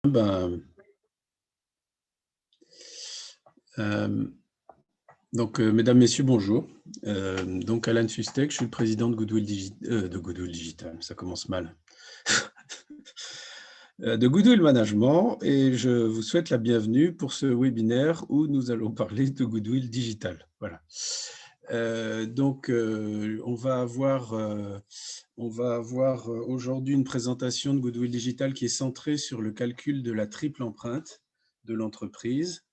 Ben, euh, mesdames, messieurs, bonjour. Donc, Alan Fustek, je suis le président de Goodwill Digital, ça commence mal. De Goodwill Management, et je vous souhaite la bienvenue pour ce webinaire où nous allons parler de Goodwill Digital. Voilà. On va avoir aujourd'hui une présentation de Goodwill Digital qui est centrée sur le calcul de la triple empreinte de l'entreprise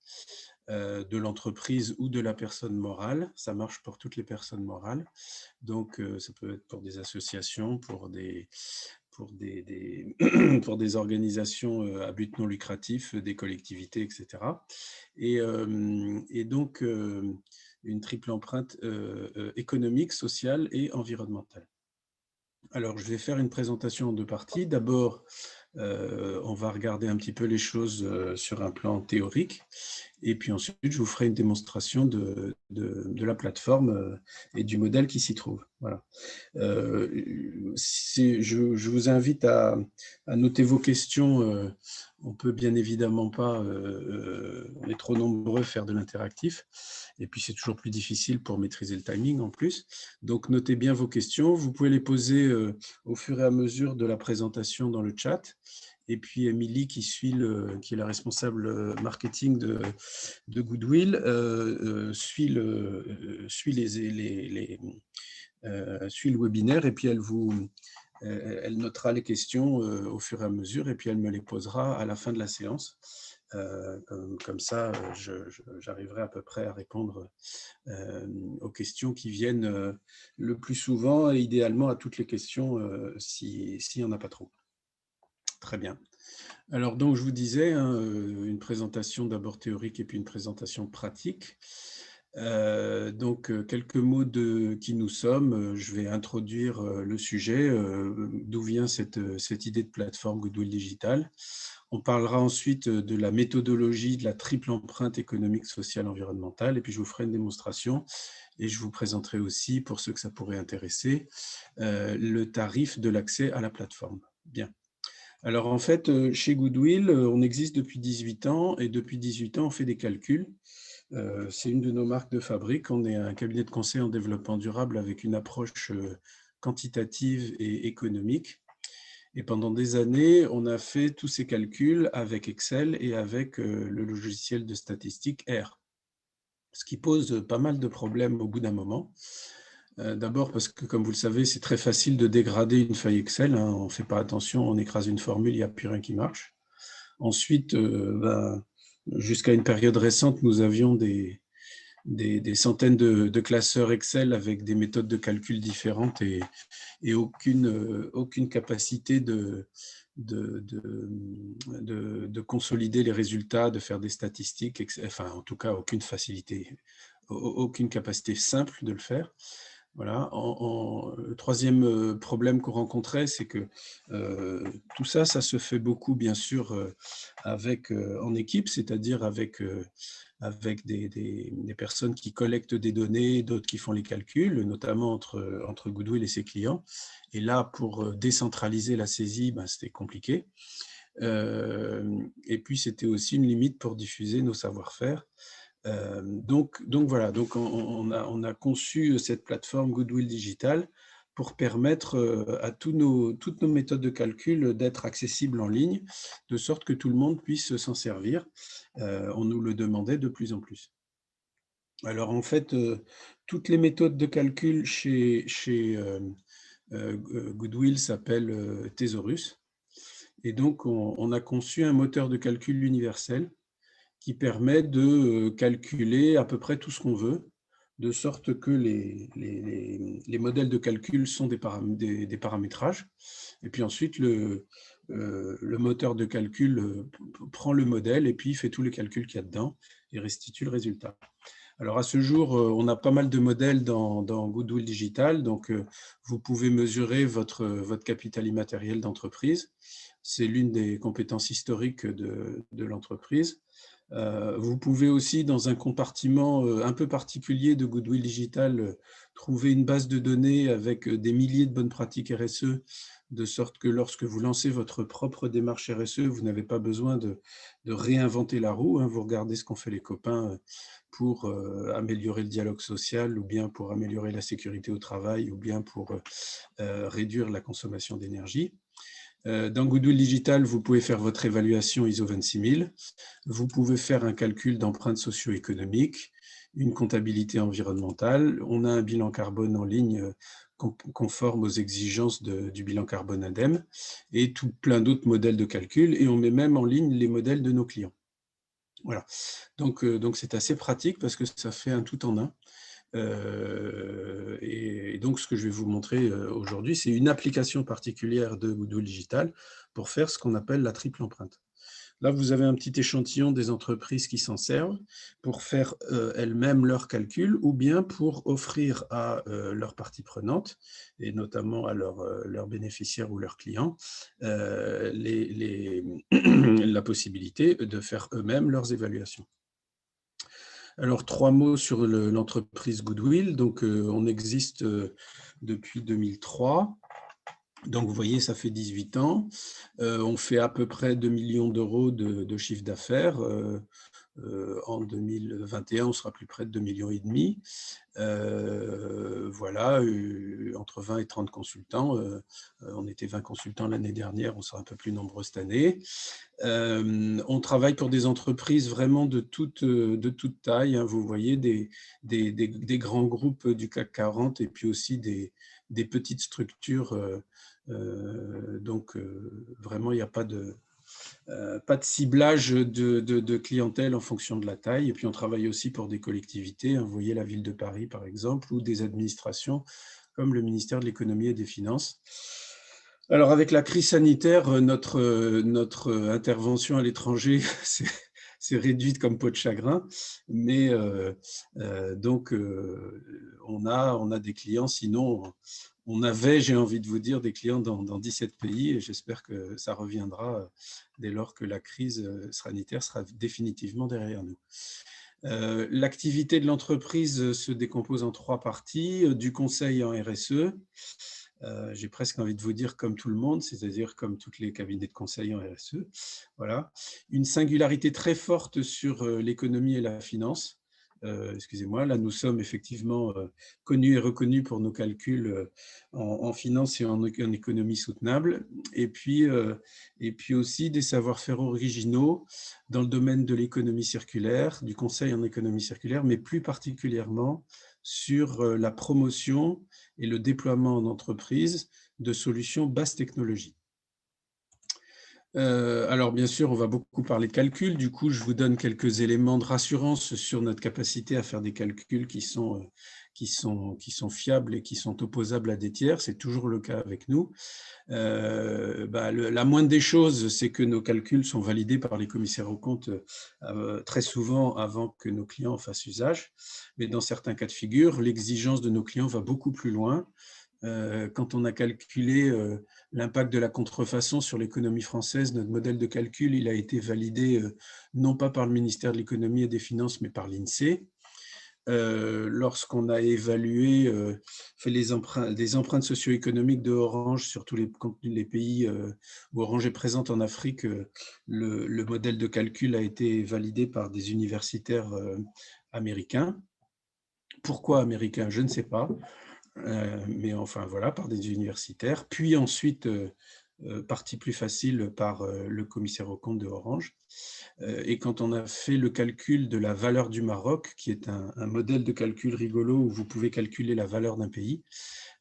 ou de la personne morale. Ça marche pour toutes les personnes morales. Donc, ça peut être pour des associations, pour des pour des organisations à but non lucratif, des collectivités, etc. Et donc, une triple empreinte économique, sociale et environnementale. Alors, je vais faire une présentation en deux parties. D'abord, on va regarder un petit peu les choses sur un plan théorique. Et puis ensuite, je vous ferai une démonstration de la plateforme et du modèle qui s'y trouve. Voilà. Je vous invite à noter vos questions. On peut bien évidemment pas, on est trop nombreux, faire de l'interactif. Et puis, c'est toujours plus difficile pour maîtriser le timing en plus. Donc, notez bien vos questions. Vous pouvez les poser au fur et à mesure de la présentation dans le chat. Et puis, Émilie, qui est la responsable marketing de Goodwill, suit le webinaire et puis elle notera les questions au fur et à mesure et puis elle me les posera à la fin de la séance. Comme ça, j'arriverai à peu près à répondre aux questions qui viennent le plus souvent et idéalement à toutes les questions s'il n'y en a pas trop. Très bien. Alors, donc, je vous disais, une présentation d'abord théorique et puis une présentation pratique. Quelques mots de qui nous sommes. Je vais introduire le sujet, d'où vient cette idée de plateforme Goodwill Digital. On parlera ensuite de la méthodologie de la triple empreinte économique, sociale, environnementale, et puis je vous ferai une démonstration et je vous présenterai aussi, pour ceux que ça pourrait intéresser, le tarif de l'accès à la plateforme. Bien. Alors en fait, chez Goodwill, on existe depuis 18 ans et depuis 18 ans, on fait des calculs. C'est une de nos marques de fabrique. On est un cabinet de conseil en développement durable avec une approche quantitative et économique. Et pendant des années, on a fait tous ces calculs avec Excel et avec le logiciel de statistique R, ce qui pose pas mal de problèmes au bout d'un moment. D'abord parce que, comme vous le savez, c'est très facile de dégrader une feuille Excel. On ne fait pas attention, on écrase une formule, il n'y a plus rien qui marche. Ensuite, jusqu'à une période récente, nous avions des centaines de classeurs Excel avec des méthodes de calcul différentes et aucune capacité de consolider les résultats, de faire des statistiques, enfin en tout cas aucune facilité, aucune capacité simple de le faire. Voilà. Le troisième problème qu'on rencontrait, c'est que tout ça, ça se fait beaucoup, bien sûr, en équipe, c'est-à-dire avec des personnes qui collectent des données, d'autres qui font les calculs, notamment entre Goodwill et ses clients. Et là, pour décentraliser la saisie, c'était compliqué. Et puis, c'était aussi une limite pour diffuser nos savoir-faire. Donc voilà, on a conçu cette plateforme Goodwill Digital pour permettre à toutes nos méthodes de calcul d'être accessibles en ligne, de sorte que tout le monde puisse s'en servir. On nous le demandait de plus en plus. Alors en fait, toutes les méthodes de calcul chez Goodwill s'appellent Thesaurus. Et donc, on a conçu un moteur de calcul universel qui permet de calculer à peu près tout ce qu'on veut, de sorte que les modèles de calcul sont des paramétrages. Et puis ensuite, le moteur de calcul prend le modèle et puis fait tous les calculs qu'il y a dedans et restitue le résultat. Alors à ce jour, on a pas mal de modèles dans Goodwill Digital, donc vous pouvez mesurer votre capital immatériel d'entreprise. C'est l'une des compétences historiques de l'entreprise. Vous pouvez aussi, dans un compartiment un peu particulier de Goodwill Digital, trouver une base de données avec des milliers de bonnes pratiques RSE de sorte que lorsque vous lancez votre propre démarche RSE, vous n'avez pas besoin de réinventer la roue, hein. Vous regardez ce qu'ont fait les copains pour améliorer le dialogue social, ou bien pour améliorer la sécurité au travail, ou bien pour réduire la consommation d'énergie. Dans Goodwill Digital, vous pouvez faire votre évaluation ISO 26000. Vous pouvez faire un calcul d'empreinte socio-économique, une comptabilité environnementale. On a un bilan carbone en ligne conforme aux exigences du bilan carbone ADEME et tout plein d'autres modèles de calcul. Et on met même en ligne les modèles de nos clients. Voilà. Donc c'est assez pratique parce que ça fait un tout en un. Et donc, ce que je vais vous montrer aujourd'hui, c'est une application particulière de Goodwill Digital pour faire ce qu'on appelle la triple empreinte. Là, vous avez un petit échantillon des entreprises qui s'en servent pour faire elles-mêmes leurs calculs ou bien pour offrir à leurs parties prenantes, et notamment à leurs bénéficiaires ou leurs clients, la possibilité de faire eux-mêmes leurs évaluations. Alors, 3 mots sur l'entreprise Goodwill. Donc, on existe depuis 2003. Donc, vous voyez, ça fait 18 ans. On fait à peu près 2 millions d'euros de chiffre d'affaires. En 2021, on sera plus près de 2,5 millions. Voilà, entre 20 et 30 consultants. On était 20 consultants l'année dernière, on sera un peu plus nombreux cette année. On travaille pour des entreprises vraiment de toute taille, hein. Vous voyez, des grands groupes du CAC 40 et puis aussi des petites structures. Donc, vraiment, il n'y a pas de ciblage de clientèle en fonction de la taille. Et puis, on travaille aussi pour des collectivités, hein. Vous voyez la ville de Paris, par exemple, ou des administrations comme le ministère de l'économie et des finances. Alors, avec la crise sanitaire, notre intervention à l'étranger s'est réduite comme peau de chagrin, mais donc on a des clients, sinon on avait, j'ai envie de vous dire, des clients dans 17 pays, et j'espère que ça reviendra dès lors que la crise sanitaire sera définitivement derrière nous. L'activité de l'entreprise se décompose en 3 parties, du conseil en RSE, j'ai presque envie de vous dire comme tout le monde, c'est-à-dire comme tous les cabinets de conseil en RSE. Voilà. Une singularité très forte sur l'économie et la finance. Excusez-moi, là nous sommes effectivement connus et reconnus pour nos calculs en finance et en économie soutenable, et puis aussi des savoir-faire originaux dans le domaine de l'économie circulaire, du conseil en économie circulaire, mais plus particulièrement sur la promotion et le déploiement en entreprise de solutions basse technologie. Alors bien sûr, on va beaucoup parler de calcul. Du coup, je vous donne quelques éléments de rassurance sur notre capacité à faire des calculs qui sont fiables et qui sont opposables à des tiers. C'est toujours le cas avec nous. La moindre des choses, c'est que nos calculs sont validés par les commissaires aux comptes très souvent avant que nos clients en fassent usage. Mais dans certains cas de figure, l'exigence de nos clients va beaucoup plus loin. Quand on a calculé l'impact de la contrefaçon sur l'économie française, notre modèle de calcul, il a été validé non pas par le ministère de l'économie et des finances, mais par l'INSEE. Lorsqu'on a évalué, fait des empreintes socio-économiques de Orange sur tous les pays où Orange est présente en Afrique, le modèle de calcul a été validé par des universitaires américains. Pourquoi américains? Je ne sais pas. Mais enfin voilà, par des universitaires, puis ensuite, partie plus facile par le commissaire aux comptes de Orange. Et quand on a fait le calcul de la valeur du Maroc, qui est un modèle de calcul rigolo où vous pouvez calculer la valeur d'un pays,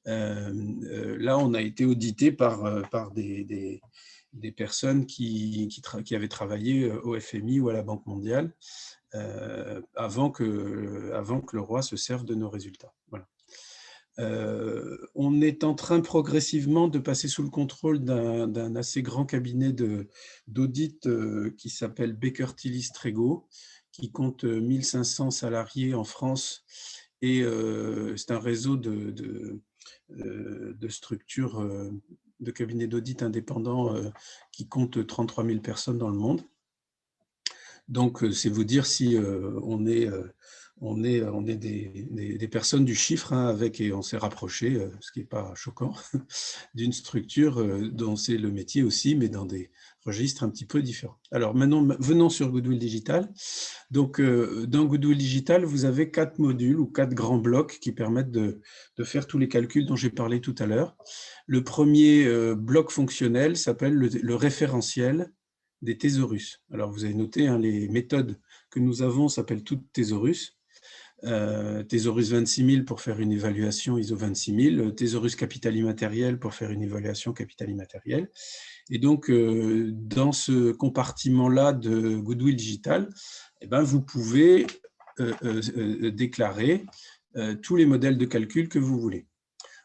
là on a été audité par des personnes qui avaient travaillé au FMI ou à la Banque mondiale avant que le roi se serve de nos résultats. Voilà. On est en train progressivement de passer sous le contrôle d'un assez grand cabinet d'audit qui s'appelle Baker Tilly Strego, qui compte 1500 salariés en France, et c'est un réseau de structures de cabinets d'audit indépendants qui compte 33 000 personnes dans le monde. Donc, c'est vous dire si on est On est des personnes du chiffre, hein, et on s'est rapproché, ce qui n'est pas choquant, d'une structure dont c'est le métier aussi, mais dans des registres un petit peu différents. Alors maintenant, venons sur Goodwill Digital. Donc, dans Goodwill Digital, vous avez 4 modules ou 4 grands blocs qui permettent de faire tous les calculs dont j'ai parlé tout à l'heure. Le premier bloc fonctionnel s'appelle le référentiel des thésaurus. Alors, vous avez noté, hein, les méthodes que nous avons s'appellent toutes thésaurus. Thésaurus 26000 pour faire une évaluation ISO 26000, Thésaurus capital immatériel pour faire une évaluation capital immatériel. Et donc, dans ce compartiment-là de Goodwill Digital, eh ben, vous pouvez déclarer tous les modèles de calcul que vous voulez.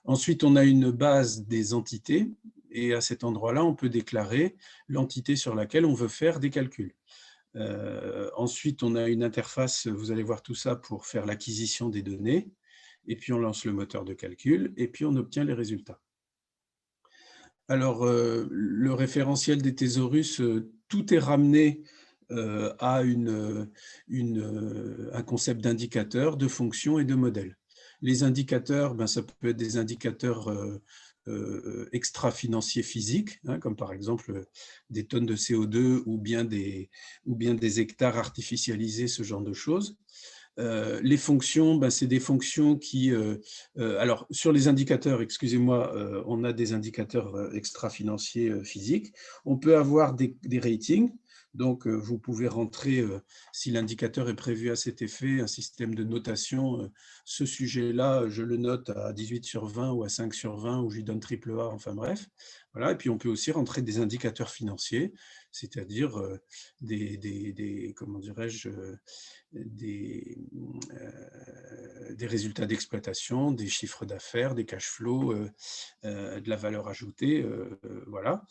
Ensuite, on a une base des entités, et à cet endroit-là, on peut déclarer l'entité sur laquelle on veut faire des calculs. Ensuite, on a une interface, vous allez voir tout ça, pour faire l'acquisition des données, et puis on lance le moteur de calcul, et puis on obtient les résultats. Alors, le référentiel des thésaurus, tout est ramené à un concept d'indicateur, de fonction et de modèle. Les indicateurs, ben, ça peut être des indicateurs extra-financiers physiques, hein, comme par exemple des tonnes de CO2 ou bien des hectares artificialisés, ce genre de choses. Les fonctions, ben, c'est des fonctions qui… alors, sur les indicateurs, excusez-moi, on a des indicateurs extra-financiers physiques. On peut avoir des ratings. Donc, vous pouvez rentrer, si l'indicateur est prévu à cet effet, un système de notation. Ce sujet-là, je le note à 18 sur 20 ou à 5 sur 20, ou je lui donne triple A, enfin bref. Voilà. Et puis, on peut aussi rentrer des indicateurs financiers, c'est-à-dire comment dirais-je, des résultats d'exploitation, des chiffres d'affaires, des cash flows, de la valeur ajoutée, voilà.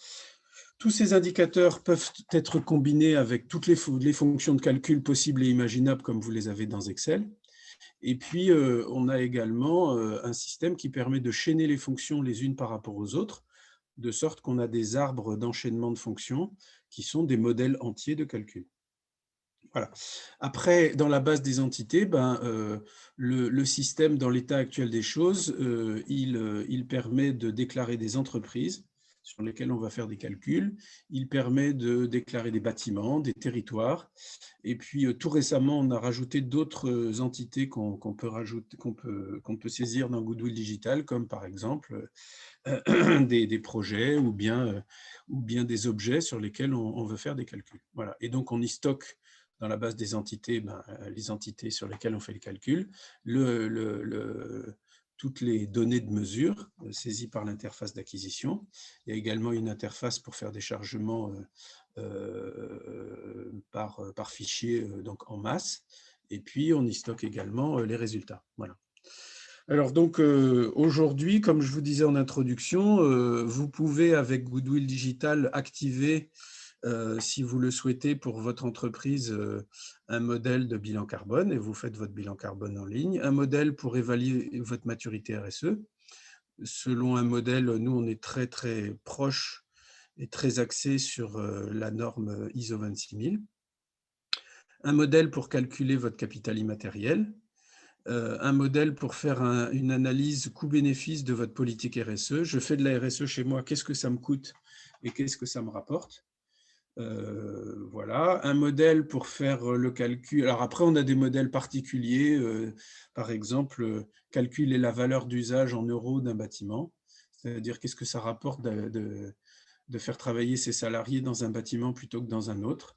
Tous ces indicateurs peuvent être combinés avec toutes les fonctions de calcul possibles et imaginables comme vous les avez dans Excel. Et puis, on a également un système qui permet de chaîner les fonctions les unes par rapport aux autres, de sorte qu'on a des arbres d'enchaînement de fonctions qui sont des modèles entiers de calcul. Voilà. Après, dans la base des entités, ben, le système, dans l'état actuel des choses, il permet de déclarer des entreprises sur lesquelles on va faire des calculs. Il permet de déclarer des bâtiments, des territoires. Et puis, tout récemment, on a rajouté d'autres entités qu'on peut saisir dans Goodwill Digital, comme par exemple des projets ou bien des objets sur lesquels on veut faire des calculs. Voilà. Et donc, on y stocke dans la base des entités, ben, les entités sur lesquelles on fait les calculs, toutes les données de mesure saisies par l'interface d'acquisition. Il y a également une interface pour faire des chargements par fichier, donc en masse. Et puis, on y stocke également les résultats. Voilà. Alors donc aujourd'hui, comme je vous disais en introduction, vous pouvez avec Goodwill Digital activer, si vous le souhaitez pour votre entreprise, un modèle de bilan carbone, et vous faites votre bilan carbone en ligne, un modèle pour évaluer votre maturité RSE. Selon un modèle, nous on est très très proche et très axé sur la norme ISO 26000. Un modèle pour calculer votre capital immatériel. Un modèle pour faire une analyse coût-bénéfice de votre politique RSE. Je fais de la RSE chez moi, qu'est-ce que ça me coûte et qu'est-ce que ça me rapporte? Voilà, un modèle pour faire le calcul. Alors après, on a des modèles particuliers, par exemple, calculer la valeur d'usage en euros d'un bâtiment, c'est-à-dire qu'est-ce que ça rapporte de faire travailler ses salariés dans un bâtiment plutôt que dans un autre.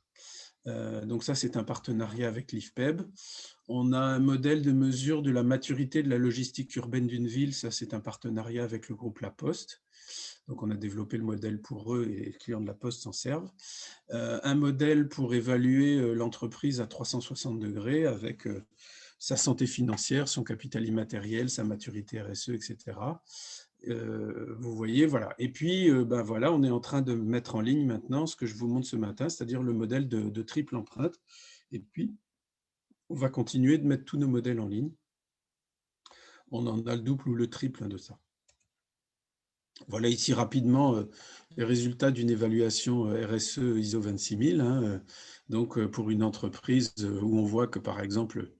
Donc ça, c'est un partenariat avec l'IFPEB. On a un modèle de mesure de la maturité de la logistique urbaine d'une ville. Ça, c'est un partenariat avec le groupe La Poste. Donc, on a développé le modèle pour eux et les clients de La Poste s'en servent. Un modèle pour évaluer l'entreprise à 360 degrés avec sa santé financière, son capital immatériel, sa maturité RSE, etc. Vous voyez, voilà. Et puis, ben voilà, on est en train de mettre en ligne maintenant ce que je vous montre ce matin, c'est-à-dire le modèle de triple empreinte. Et puis, on va continuer de mettre tous nos modèles en ligne. On en a le double ou le triple de ça. Voilà ici rapidement les résultats d'une évaluation RSE ISO 26000. Donc, pour une entreprise où on voit que, par exemple,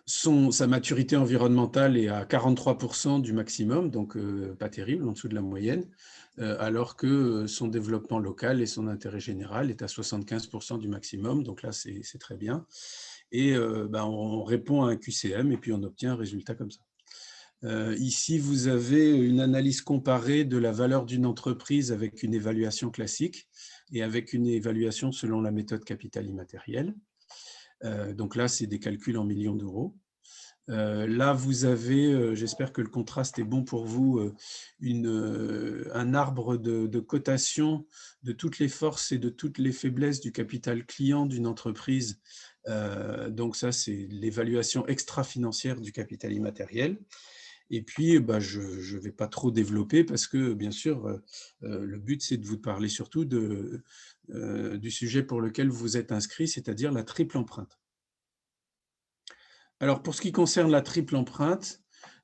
Sa maturité environnementale est à 43% du maximum, donc pas terrible, en dessous de la moyenne, alors que son développement local et son intérêt général est à 75% du maximum, donc là c'est très bien. Et on répond à un QCM et puis on obtient un résultat comme ça. Ici, vous avez une analyse comparée de la valeur d'une entreprise avec une évaluation classique et avec une évaluation selon la méthode capital immatériel. Donc là, c'est des calculs en millions d'euros. Là, vous avez, j'espère que le contraste est bon pour vous, un arbre de cotation de toutes les forces et de toutes les faiblesses du capital client d'une entreprise. Donc ça, c'est l'évaluation extra-financière du capital immatériel. Et puis, je ne vais pas trop développer parce que, bien sûr, le but, c'est de vous parler surtout du sujet pour lequel vous êtes inscrit, c'est-à-dire la triple empreinte. Alors, pour ce qui concerne la triple empreinte,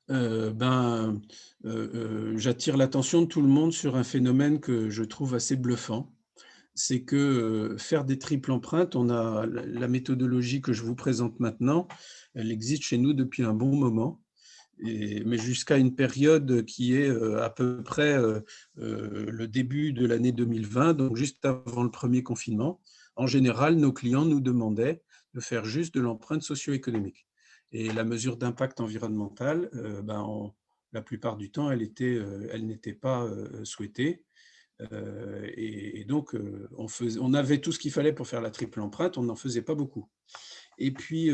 j'attire l'attention de tout le monde sur un phénomène que je trouve assez bluffant. C'est que faire des triples empreintes, on a la méthodologie que je vous présente maintenant, elle existe chez nous depuis un bon moment, mais jusqu'à une période qui est à peu près le début de l'année 2020, donc juste avant le premier confinement. En général, nos clients nous demandaient de faire juste de l'empreinte socio-économique. Et la mesure d'impact environnemental, la plupart du temps, elle n'était pas souhaitée. Et donc, on avait tout ce qu'il fallait pour faire la triple empreinte, on n'en faisait pas beaucoup. Et puis,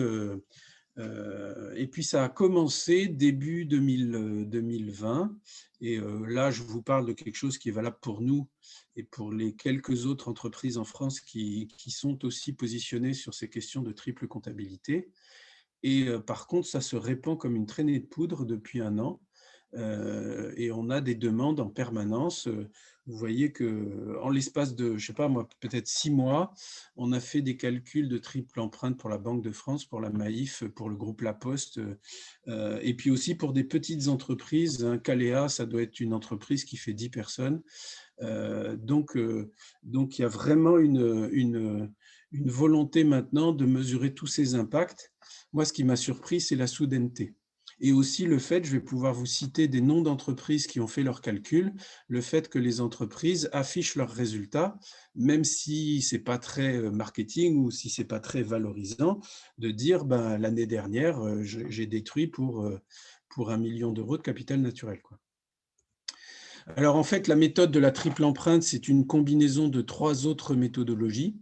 ça a commencé début 2020. Et là, je vous parle de quelque chose qui est valable pour nous et pour les quelques autres entreprises en France qui sont aussi positionnées sur ces questions de triple comptabilité. Et par contre, ça se répand comme une traînée de poudre depuis un an. Et on a des demandes en permanence. Vous voyez qu'en l'espace de, je sais pas moi, peut-être 6 mois, on a fait des calculs de triple empreinte pour la Banque de France, pour la Maïf, pour le groupe La Poste, et puis aussi pour des petites entreprises. Kalea, ça doit être une entreprise qui fait 10 personnes. Donc, il y a vraiment une volonté maintenant de mesurer tous ces impacts. Moi, ce qui m'a surpris, c'est la soudaineté. Et aussi le fait, je vais pouvoir vous citer des noms d'entreprises qui ont fait leurs calculs, le fait que les entreprises affichent leurs résultats, même si ce n'est pas très marketing ou si ce n'est pas très valorisant, de dire l'année dernière, j'ai détruit pour 1 million d'euros de capital naturel, quoi. Alors en fait, la méthode de la triple empreinte, c'est une combinaison de 3 autres méthodologies.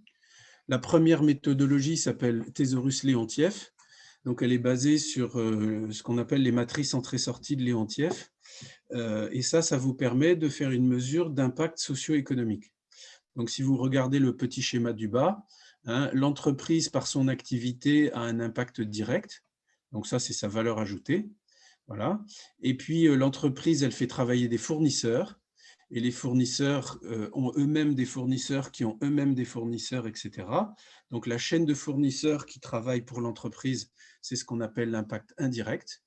La première méthodologie s'appelle Thesaurus-Leontief. Donc, elle est basée sur ce qu'on appelle les matrices entrée-sortie de Leontief. Et ça vous permet de faire une mesure d'impact socio-économique. Donc, si vous regardez le petit schéma du bas, l'entreprise, par son activité, a un impact direct. Donc, ça, c'est sa valeur ajoutée. Voilà. Et puis, l'entreprise, elle fait travailler des fournisseurs. Et les fournisseurs ont eux-mêmes des fournisseurs qui ont eux-mêmes des fournisseurs, etc. Donc, la chaîne de fournisseurs qui travaille pour l'entreprise, c'est ce qu'on appelle l'impact indirect.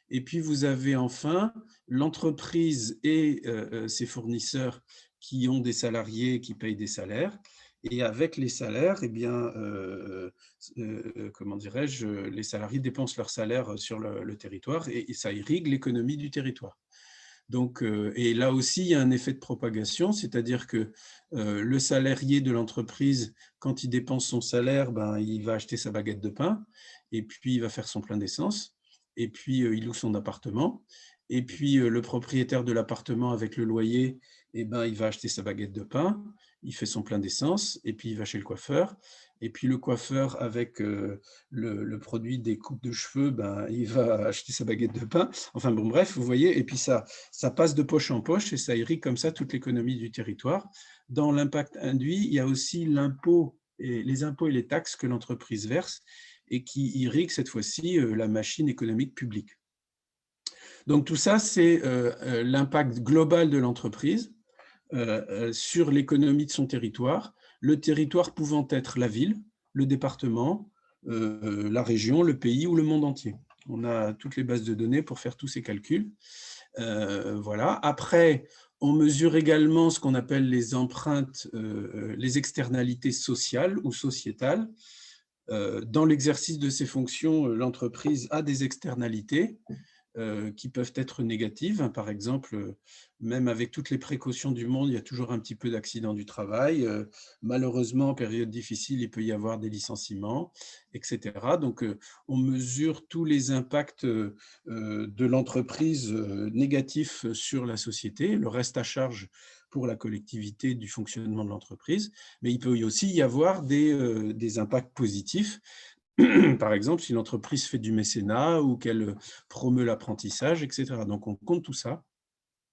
Et puis, vous avez enfin l'entreprise et ses fournisseurs qui ont des salariés qui payent des salaires. Et avec les salaires, eh bien, comment dirais-je, les salariés dépensent leur salaire sur le territoire et ça irrigue l'économie du territoire. Donc, et là aussi, il y a un effet de propagation, c'est-à-dire que le salarié de l'entreprise, quand il dépense son salaire, il va acheter sa baguette de pain, et puis il va faire son plein d'essence, et puis il loue son appartement, et puis le propriétaire de l'appartement avec le loyer, il va acheter sa baguette de pain, il fait son plein d'essence, et puis il va chez le coiffeur, et puis le coiffeur avec le produit des coupes de cheveux, il va acheter sa baguette de pain. Enfin bon, bref, vous voyez, et puis ça passe de poche en poche et ça irrigue comme ça toute l'économie du territoire. Dans l'impact induit, il y a aussi l'impôt, les impôts et les taxes que l'entreprise verse et qui irriguent cette fois-ci la machine économique publique. Donc tout ça, c'est l'impact global de l'entreprise sur l'économie de son territoire, le territoire pouvant être la ville, le département, la région, le pays ou le monde entier. On a toutes les bases de données pour faire tous ces calculs. Voilà. Après, on mesure également ce qu'on appelle les empreintes, les externalités sociales ou sociétales. Dans l'exercice de ces fonctions, l'entreprise a des externalités qui peuvent être négatives. Par exemple, même avec toutes les précautions du monde, il y a toujours un petit peu d'accidents du travail. Malheureusement, en période difficile, il peut y avoir des licenciements, etc. Donc, on mesure tous les impacts de l'entreprise négatifs sur la société, le reste à charge pour la collectivité du fonctionnement de l'entreprise. Mais il peut aussi y avoir des impacts positifs. Par exemple, si l'entreprise fait du mécénat ou qu'elle promeut l'apprentissage, etc. Donc, on compte tout ça.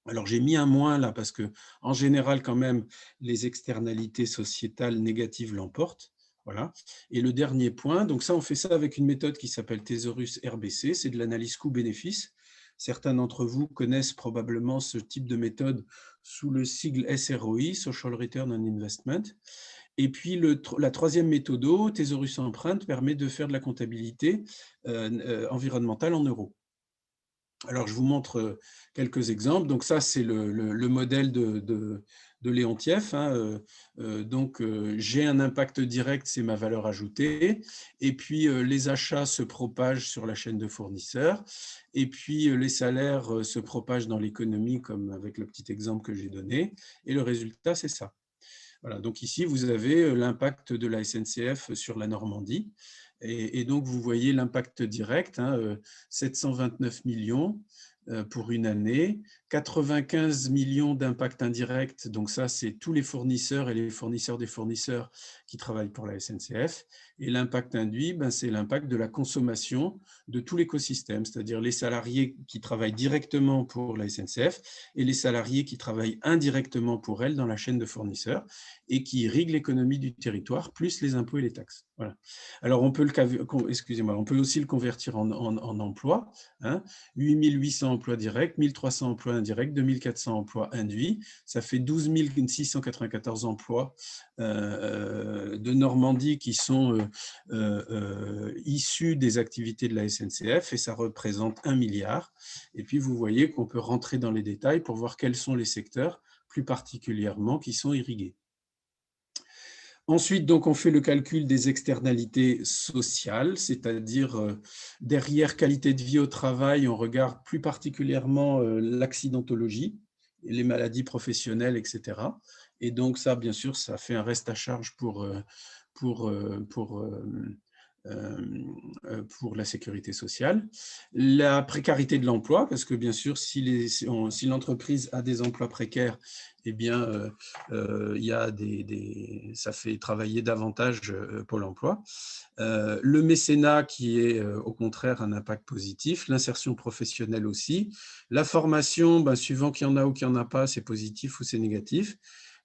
Alors, j'ai mis un moins là parce que, en général, quand même, les externalités sociétales négatives l'emportent. Voilà. Et le dernier point, donc ça, on fait ça avec une méthode qui s'appelle Thesaurus RBC, c'est de l'analyse coût-bénéfice. Certains d'entre vous connaissent probablement ce type de méthode sous le sigle SROI, Social Return on Investment. Et puis, la troisième méthode, Thesaurus Empreinte, permet de faire de la comptabilité environnementale en euros. Alors, je vous montre quelques exemples. Donc, ça, c'est le modèle de Leontief. Donc, j'ai un impact direct, c'est ma valeur ajoutée. Et puis, les achats se propagent sur la chaîne de fournisseurs. Et puis, les salaires se propagent dans l'économie, comme avec le petit exemple que j'ai donné. Et le résultat, c'est ça. Voilà, donc ici, vous avez l'impact de la SNCF sur la Normandie. Et donc, vous voyez l'impact direct, 729 millions pour une année, 95 millions d'impact indirect. Donc ça, c'est tous les fournisseurs et les fournisseurs des fournisseurs qui travaillent pour la SNCF. Et l'impact induit, c'est l'impact de la consommation de tout l'écosystème, c'est-à-dire les salariés qui travaillent directement pour la SNCF et les salariés qui travaillent indirectement pour elle dans la chaîne de fournisseurs et qui irrigue l'économie du territoire, plus les impôts et les taxes. Voilà. Alors, on peut, on peut aussi le convertir en emplois. 8800 emplois directs, 1300 emplois indirects, 2400 emplois induits. Ça fait 12 694 emplois de Normandie qui sont issus des activités de la SNCF et ça représente 1 milliard. Et puis, vous voyez qu'on peut rentrer dans les détails pour voir quels sont les secteurs plus particulièrement qui sont irrigués. Ensuite, donc, on fait le calcul des externalités sociales, c'est-à-dire derrière qualité de vie au travail, on regarde plus particulièrement l'accidentologie, les maladies professionnelles, etc. Et donc ça, bien sûr, ça fait un reste à charge pour la sécurité sociale. La précarité de l'emploi, parce que bien sûr, si l'entreprise a des emplois précaires, eh bien, ça fait travailler davantage Pôle emploi. Le mécénat qui est au contraire un impact positif, l'insertion professionnelle aussi. La formation, suivant qu'il y en a ou qu'il n'y en a pas, c'est positif ou c'est négatif.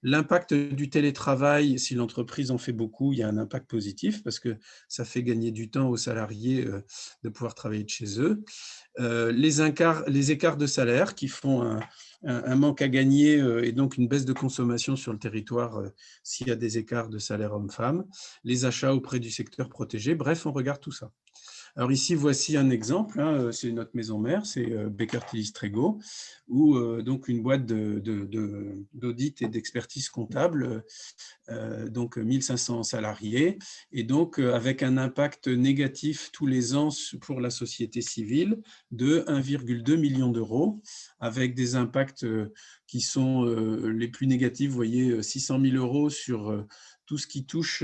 L'impact du télétravail, si l'entreprise en fait beaucoup, il y a un impact positif parce que ça fait gagner du temps aux salariés de pouvoir travailler de chez eux. Les écarts de salaire qui font un manque à gagner et donc une baisse de consommation sur le territoire s'il y a des écarts de salaire homme-femme, les achats auprès du secteur protégé, bref, on regarde tout ça. Alors ici, voici un exemple, c'est notre maison mère, c'est Baker Tilly Strego, où donc une boîte d'audit et d'expertise comptable, donc 1500 salariés, et donc avec un impact négatif tous les ans pour la société civile de 1,2 million d'euros, avec des impacts qui sont les plus négatifs, vous voyez, 600 000 euros sur tout ce qui touche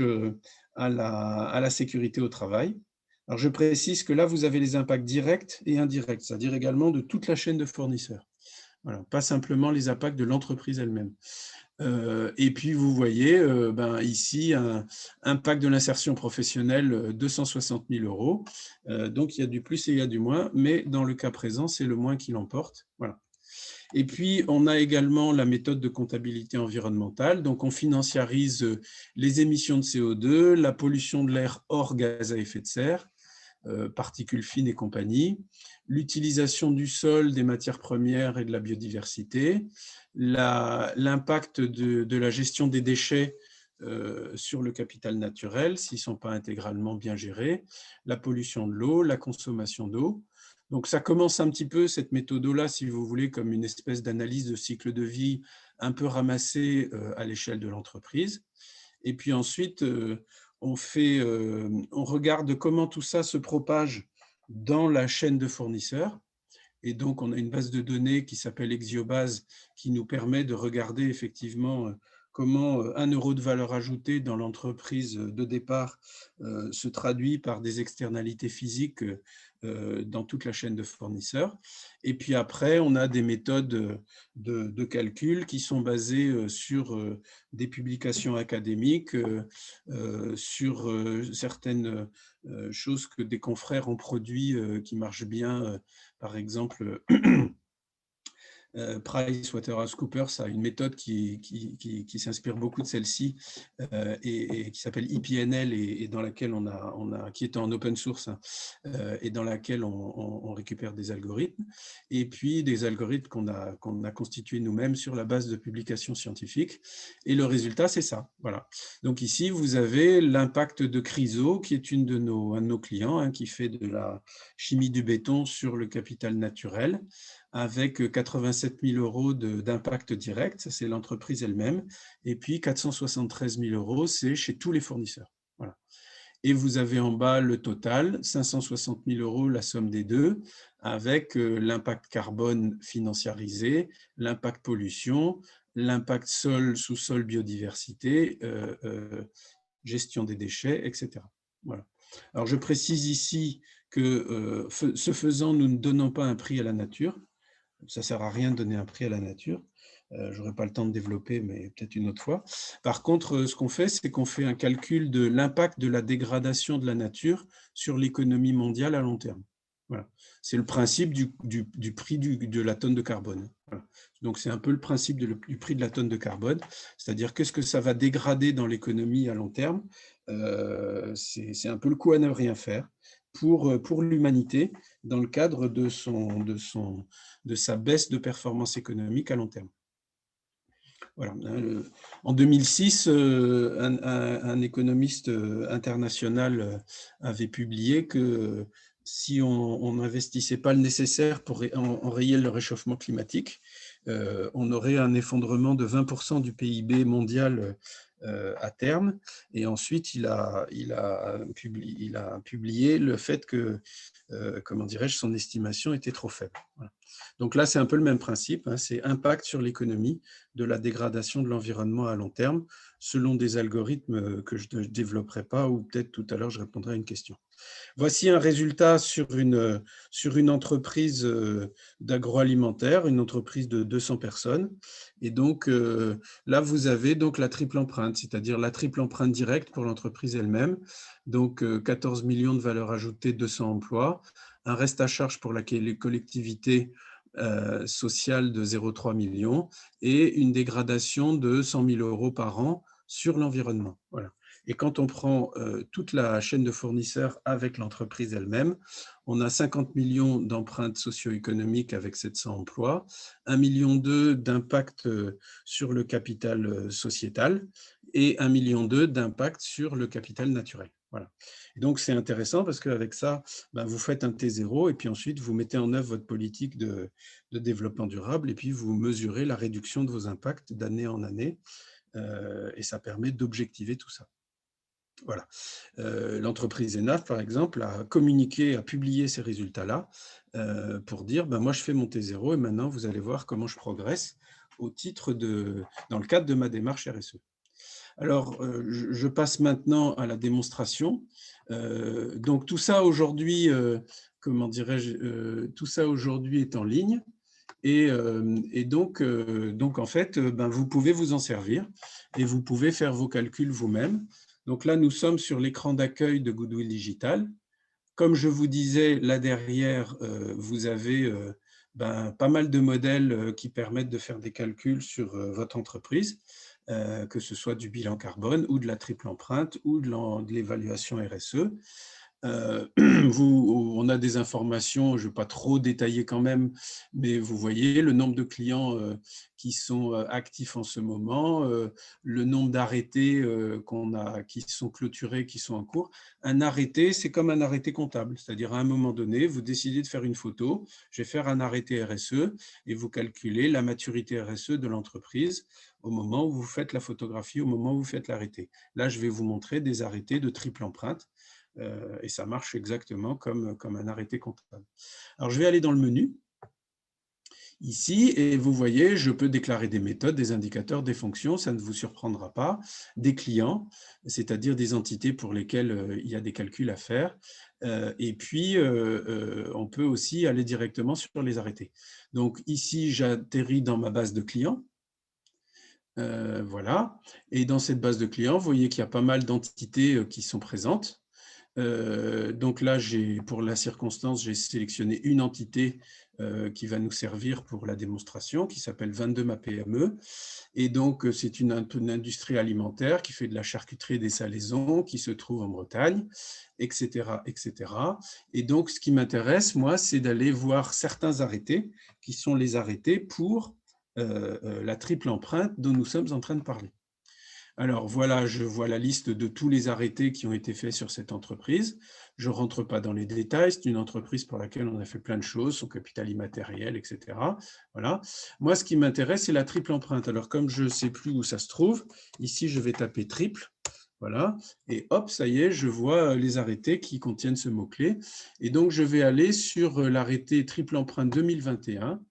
à la sécurité au travail. Alors, je précise que là, vous avez les impacts directs et indirects, c'est-à-dire également de toute la chaîne de fournisseurs. Voilà, pas simplement les impacts de l'entreprise elle-même. Et puis, vous voyez ici un impact de l'insertion professionnelle, 260 000 euros. Donc, il y a du plus et il y a du moins, mais dans le cas présent, c'est le moins qui l'emporte. Voilà. Et puis, on a également la méthode de comptabilité environnementale. Donc, on financiarise les émissions de CO2, la pollution de l'air hors gaz à effet de serre, particules fines et compagnie, l'utilisation du sol, des matières premières et de la biodiversité, l'impact de la gestion des déchets sur le capital naturel, s'ils ne sont pas intégralement bien gérés, la pollution de l'eau, la consommation d'eau. Donc ça commence un petit peu, cette méthode-là, si vous voulez, comme une espèce d'analyse de cycle de vie un peu ramassée à l'échelle de l'entreprise. Et puis ensuite, on regarde comment tout ça se propage dans la chaîne de fournisseurs. Et donc, on a une base de données qui s'appelle Exiobase, qui nous permet de regarder effectivement comment 1 € de valeur ajoutée dans l'entreprise de départ se traduit par des externalités physiques dans toute la chaîne de fournisseurs. Et puis après, on a des méthodes de calcul qui sont basées sur des publications académiques, sur certaines choses que des confrères ont produit qui marchent bien. Par exemple, PricewaterhouseCoopers a une méthode qui s'inspire beaucoup de celle-ci et qui s'appelle ePNL et dans laquelle qui est en open source et dans laquelle on récupère des algorithmes et puis des algorithmes qu'on a constitués nous-mêmes sur la base de publications scientifiques. Et le résultat, c'est ça. Voilà. Donc ici, vous avez l'impact de Chryso, qui est un de nos clients, qui fait de la chimie du béton sur le capital naturel, avec 87 000 € d'impact direct, ça c'est l'entreprise elle-même, et puis 473 000 €, c'est chez tous les fournisseurs. Voilà. Et vous avez en bas le total, 560 000 €, la somme des deux, avec l'impact carbone financiarisé, l'impact pollution, l'impact sol, sous-sol, biodiversité, gestion des déchets, etc. Voilà. Alors je précise ici que ce faisant, nous ne donnons pas un prix à la nature. Ça ne sert à rien de donner un prix à la nature. Je n'aurai pas le temps de développer, mais peut-être une autre fois. Par contre, ce qu'on fait, c'est qu'on fait un calcul de l'impact de la dégradation de la nature sur l'économie mondiale à long terme. Voilà. C'est le principe du prix de la tonne de carbone. Voilà. Donc, c'est un peu le principe du prix de la tonne de carbone, c'est-à-dire qu'est-ce que ça va dégrader dans l'économie à long terme. C'est un peu le coup à ne rien faire pour l'humanité dans le cadre de sa baisse de performance économique à long terme. Voilà. En 2006, un économiste international avait publié que si on n'investissait pas le nécessaire pour enrayer le réchauffement climatique, on aurait un effondrement de 20% du PIB mondial à terme. Et ensuite, il a publié le fait que, comment dirais-je, son estimation était trop faible. Voilà. Donc là, c'est un peu le même principe, c'est impact sur l'économie de la dégradation de l'environnement à long terme, selon des algorithmes que je ne développerai pas, ou peut-être tout à l'heure, je répondrai à une question. Voici un résultat sur une entreprise d'agroalimentaire, une entreprise de 200 personnes. Et donc, là, vous avez donc la triple empreinte, c'est-à-dire la triple empreinte directe pour l'entreprise elle-même. Donc, 14 millions de valeur ajoutée, 200 emplois, un reste à charge pour les collectivités sociales de 0,3 millions et une dégradation de 100 000 € par an sur l'environnement. Voilà. Et quand on prend toute la chaîne de fournisseurs avec l'entreprise elle-même, on a 50 millions d'empreintes socio-économiques avec 700 emplois, 1,2 million d'impact sur le capital sociétal et 1,2 million d'impact sur le capital naturel. Voilà. Et donc, c'est intéressant parce qu'avec ça, vous faites un T0 et puis ensuite, vous mettez en œuvre votre politique de développement durable et puis vous mesurez la réduction de vos impacts d'année en année et ça permet d'objectiver tout ça. Voilà. L'entreprise Enaf, par exemple, a communiqué, a publié ces résultats-là pour dire moi, je fais mon T0 et maintenant, vous allez voir comment je progresse dans le cadre de ma démarche RSE. Alors, je passe maintenant à la démonstration. Donc, tout ça aujourd'hui, comment dirais-je, tout ça aujourd'hui est en ligne. Et donc, en fait, vous pouvez vous en servir et vous pouvez faire vos calculs vous-même. Donc là, nous sommes sur l'écran d'accueil de Goodwill Digital. Comme je vous disais, là derrière, vous avez pas mal de modèles qui permettent de faire des calculs sur votre entreprise, que ce soit du bilan carbone ou de la triple empreinte ou de l'évaluation RSE. On a des informations, je ne vais pas trop détailler quand même, mais vous voyez le nombre de clients qui sont actifs en ce moment, le nombre d'arrêtés qui sont clôturés, qui sont en cours. Un arrêté, c'est comme un arrêté comptable, c'est-à-dire à un moment donné, vous décidez de faire une photo, je vais faire un arrêté RSE et vous calculez la maturité RSE de l'entreprise au moment où vous faites la photographie, au moment où vous faites l'arrêté. Là, je vais vous montrer des arrêtés de triple empreinte. Et ça marche exactement comme un arrêté comptable. Alors, je vais aller dans le menu, ici, et vous voyez, je peux déclarer des méthodes, des indicateurs, des fonctions, ça ne vous surprendra pas, des clients, c'est-à-dire des entités pour lesquelles il y a des calculs à faire, et puis on peut aussi aller directement sur les arrêtés. Donc ici, j'atterris dans ma base de clients, voilà, et dans cette base de clients, vous voyez qu'il y a pas mal d'entités qui sont présentes. Donc là, pour la circonstance, j'ai sélectionné une entité qui va nous servir pour la démonstration, qui s'appelle 22 Ma PME. Et donc, c'est une industrie alimentaire qui fait de la charcuterie et des salaisons, qui se trouve en Bretagne, etc., etc. Et donc, ce qui m'intéresse, moi, c'est d'aller voir certains arrêtés, qui sont les arrêtés pour la triple empreinte dont nous sommes en train de parler. Alors voilà, je vois la liste de tous les arrêtés qui ont été faits sur cette entreprise. Je ne rentre pas dans les détails, c'est une entreprise pour laquelle on a fait plein de choses, son capital immatériel, etc. Voilà. Moi, ce qui m'intéresse, c'est la triple empreinte. Alors, comme je ne sais plus où ça se trouve, ici, je vais taper triple. Voilà, et hop, ça y est, je vois les arrêtés qui contiennent ce mot-clé. Et donc, je vais aller sur l'arrêté triple empreinte 2021.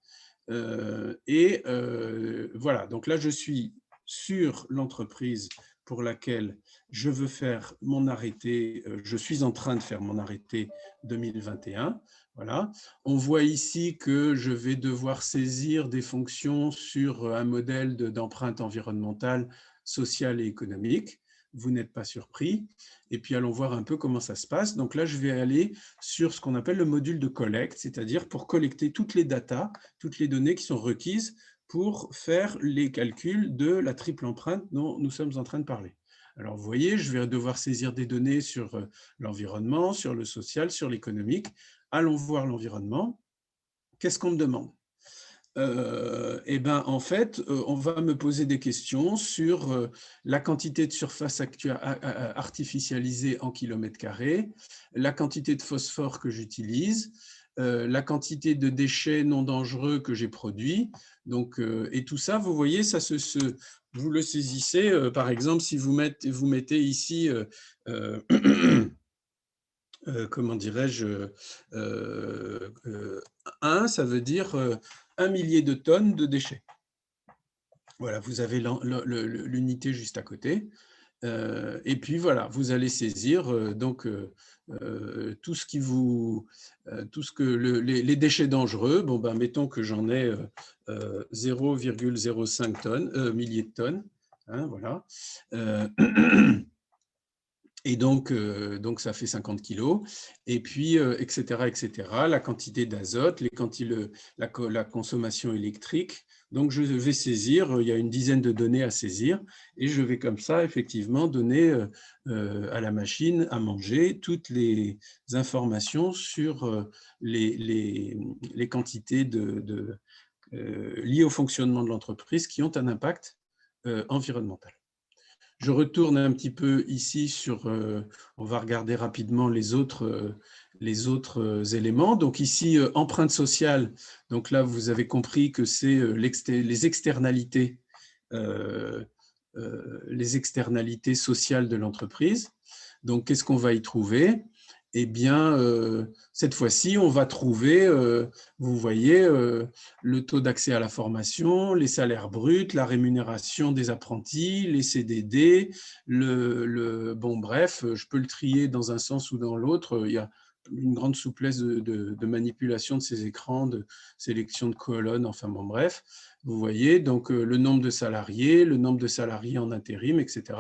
Voilà, donc là, je suis sur l'entreprise pour laquelle je veux faire mon arrêté, je suis en train de faire mon arrêté 2021. Voilà. On voit ici que je vais devoir saisir des fonctions sur un modèle d'empreinte environnementale, sociale et économique. Vous n'êtes pas surpris. Et puis, allons voir un peu comment ça se passe. Donc là, je vais aller sur ce qu'on appelle le module de collecte, c'est-à-dire pour collecter toutes les datas, toutes les données qui sont requises pour faire les calculs de la triple empreinte dont nous sommes en train de parler. Alors, vous voyez, je vais devoir saisir des données sur l'environnement, sur le social, sur l'économique. Allons voir l'environnement. Qu'est-ce qu'on me demande? Eh ben, en fait, on va me poser des questions sur la quantité de surface artificialisée en kilomètres carrés, la quantité de phosphore que j'utilise, la quantité de déchets non dangereux que j'ai produits. Donc, et tout ça, vous voyez, vous le saisissez. Par exemple, si vous mettez ici, comment dirais-je, 1, ça veut dire 1 millier de tonnes de déchets. Voilà, vous avez l'unité juste à côté. Et puis voilà, vous allez saisir tout ce les déchets dangereux. Bon, ben, mettons que j'en ai 0,05 tonnes, milliers de tonnes. Hein, voilà. Et donc, ça fait 50 kilos. Et puis, etc., etc. La quantité d'azote, la consommation électrique. Donc, je vais saisir, il y a une dizaine de données à saisir, et je vais comme ça, effectivement, donner à la machine à manger toutes les informations sur les quantités liées au fonctionnement de l'entreprise qui ont un impact environnemental. Je retourne un petit peu ici sur, on va regarder rapidement les autres éléments. Donc ici, empreinte sociale. Donc là, vous avez compris que c'est les externalités sociales de l'entreprise. Donc, qu'est-ce qu'on va y trouver? Eh bien, cette fois-ci, on va trouver, vous voyez, le taux d'accès à la formation, les salaires bruts, la rémunération des apprentis, les CDD, bon, bref, je peux le trier dans un sens ou dans l'autre. Il y a une grande souplesse de manipulation de ces écrans, de sélection de colonnes, enfin bon, bref. Vous voyez, donc le nombre de salariés en intérim, etc.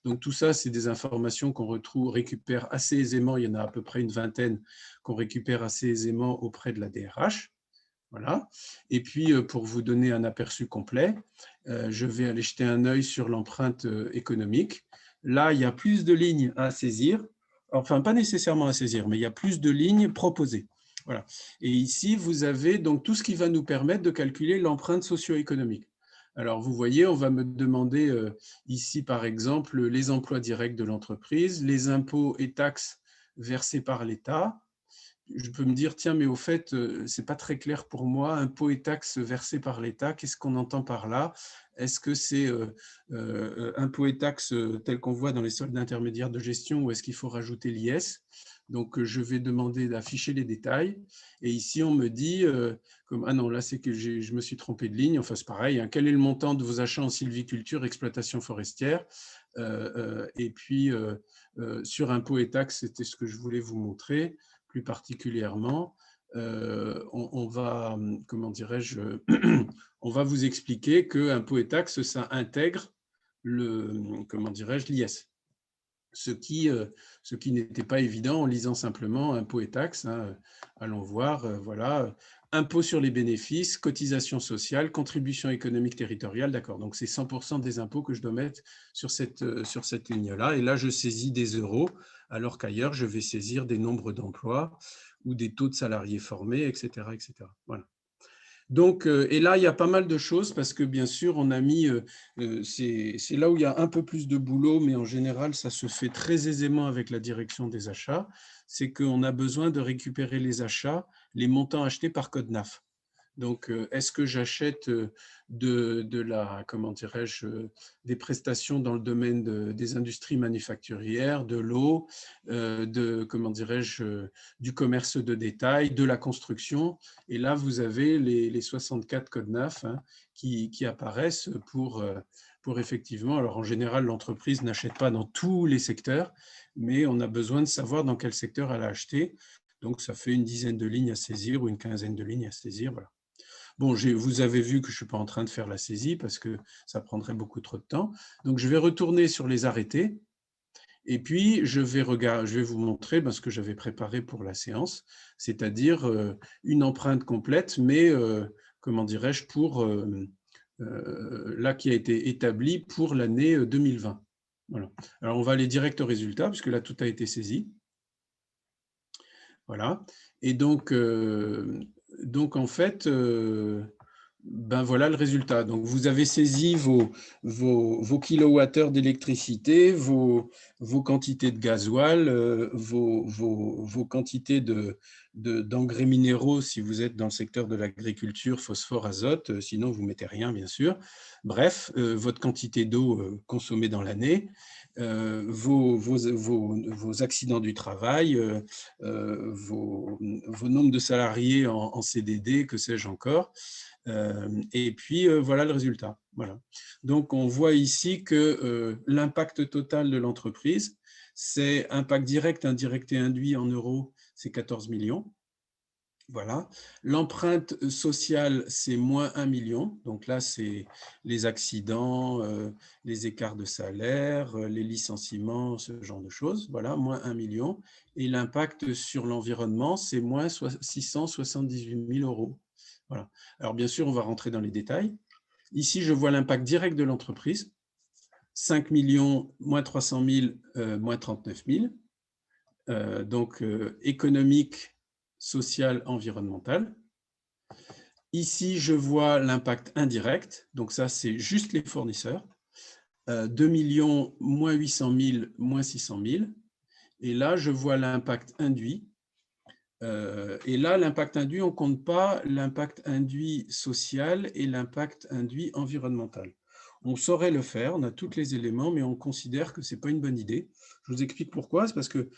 Donc tout ça, c'est des informations qu'on récupère assez aisément. Il y en a à peu près une vingtaine qu'on récupère assez aisément auprès de la DRH. Voilà. Et puis, pour vous donner un aperçu complet, je vais aller jeter un œil sur l'empreinte économique. Là, il y a plus de lignes à saisir. enfin pas nécessairement à saisir, mais il y a plus de lignes proposées. Voilà. Et ici, vous avez donc tout ce qui va nous permettre de calculer l'empreinte socio-économique. Alors, vous voyez, on va me demander ici, par exemple, les emplois directs de l'entreprise, les impôts et taxes versés par l'État. Je peux me dire, tiens, mais au fait, ce n'est pas très clair pour moi, impôts et taxes versés par l'État, qu'est-ce qu'on entend par là? Est-ce que c'est impôts et taxes tels qu'on voit dans les soldes intermédiaires de gestion ou est-ce qu'il faut rajouter l'IS? Donc, je vais demander d'afficher les détails. Et ici, on me dit, ah non, là, c'est que je me suis trompé de ligne. Enfin, c'est pareil. Hein, quel est le montant de vos achats en sylviculture, exploitation forestière? Et puis, sur impôts et taxes, c'était ce que je voulais vous montrer plus particulièrement. On va, comment dirais-je, on va vous expliquer que impôts et taxes, ça intègre comment dirais-je, l'IS. Ce qui n'était pas évident en lisant simplement impôts et taxes. Hein. Allons voir, voilà, impôts sur les bénéfices, cotisations sociales, contributions économiques territoriales, d'accord. Donc, c'est 100% des impôts que je dois mettre sur cette ligne-là. Et là, je saisis des euros, alors qu'ailleurs, je vais saisir des nombres d'emplois ou des taux de salariés formés, etc. etc. Voilà. Donc, et là, il y a pas mal de choses parce que bien sûr, on a mis, c'est là où il y a un peu plus de boulot, mais en général, ça se fait très aisément avec la direction des achats. C'est qu'on a besoin de récupérer les achats, les montants achetés par code NAF. Donc, est-ce que j'achète comment dirais-je, des prestations dans le domaine des industries manufacturières, de l'eau, comment dirais-je, du commerce de détail, de la construction. Et là, vous avez les 64 codes NAF hein, qui apparaissent pour effectivement, alors en général, l'entreprise n'achète pas dans tous les secteurs, mais on a besoin de savoir dans quel secteur elle a acheté. Donc, ça fait une dizaine de lignes à saisir ou une quinzaine de lignes à saisir. Voilà. Bon, vous avez vu que je ne suis pas en train de faire la saisie parce que ça prendrait beaucoup trop de temps. Donc, je vais retourner sur les arrêtés et puis je vais vous montrer ce que j'avais préparé pour la séance, c'est-à-dire une empreinte complète, mais comment dirais-je, là qui a été établie pour l'année 2020. Voilà. Alors, on va aller direct au résultat puisque là, tout a été saisi. Voilà. Et donc en fait, ben voilà le résultat. Donc, vous avez saisi vos kilowattheures d'électricité, vos quantités de gasoil, vos quantités d'engrais minéraux si vous êtes dans le secteur de l'agriculture, phosphore, azote, sinon vous ne mettez rien, bien sûr. Bref, votre quantité d'eau consommée dans l'année, vos accidents du travail, vos nombres de salariés en CDD, que sais-je encore. Et puis, voilà le résultat. Voilà. Donc, on voit ici que l'impact total de l'entreprise, c'est impact direct, indirect et induit en euros, c'est 14 millions. Voilà. L'empreinte sociale, c'est moins 1 million. Donc là, c'est les accidents, les écarts de salaire, les licenciements, ce genre de choses. Voilà, moins 1 million. Et l'impact sur l'environnement, c'est moins 678 000 euros. Voilà. Alors, bien sûr, on va rentrer dans les détails. Ici, je vois l'impact direct de l'entreprise. 5 millions, moins 300 000, moins 39 000. Donc, économique, social, environnemental. Ici, je vois l'impact indirect. Donc, ça, c'est juste les fournisseurs. 2 millions, moins 800 000, moins 600 000. Et là, je vois l'impact induit. Et là, l'impact induit, on ne compte pas l'impact induit social et l'impact induit environnemental. On saurait le faire, on a tous les éléments, mais on considère que ce n'est pas une bonne idée. Je vous explique pourquoi. C'est parce que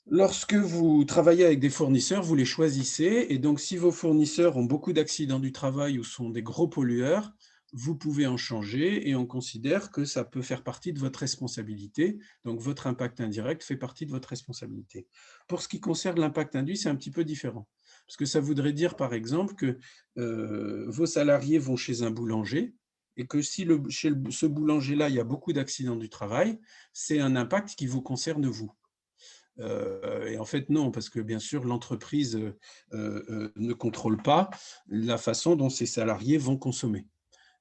lorsque vous travaillez avec des fournisseurs, vous les choisissez. Et donc, si vos fournisseurs ont beaucoup d'accidents du travail ou sont des gros pollueurs, vous pouvez en changer et on considère que ça peut faire partie de votre responsabilité. Donc, votre impact indirect fait partie de votre responsabilité. Pour ce qui concerne l'impact induit, c'est un petit peu différent. Parce que ça voudrait dire, par exemple, que vos salariés vont chez un boulanger et que si chez ce boulanger-là, il y a beaucoup d'accidents du travail, c'est un impact qui vous concerne vous. Et en fait, non, parce que bien sûr, l'entreprise ne contrôle pas la façon dont ses salariés vont consommer.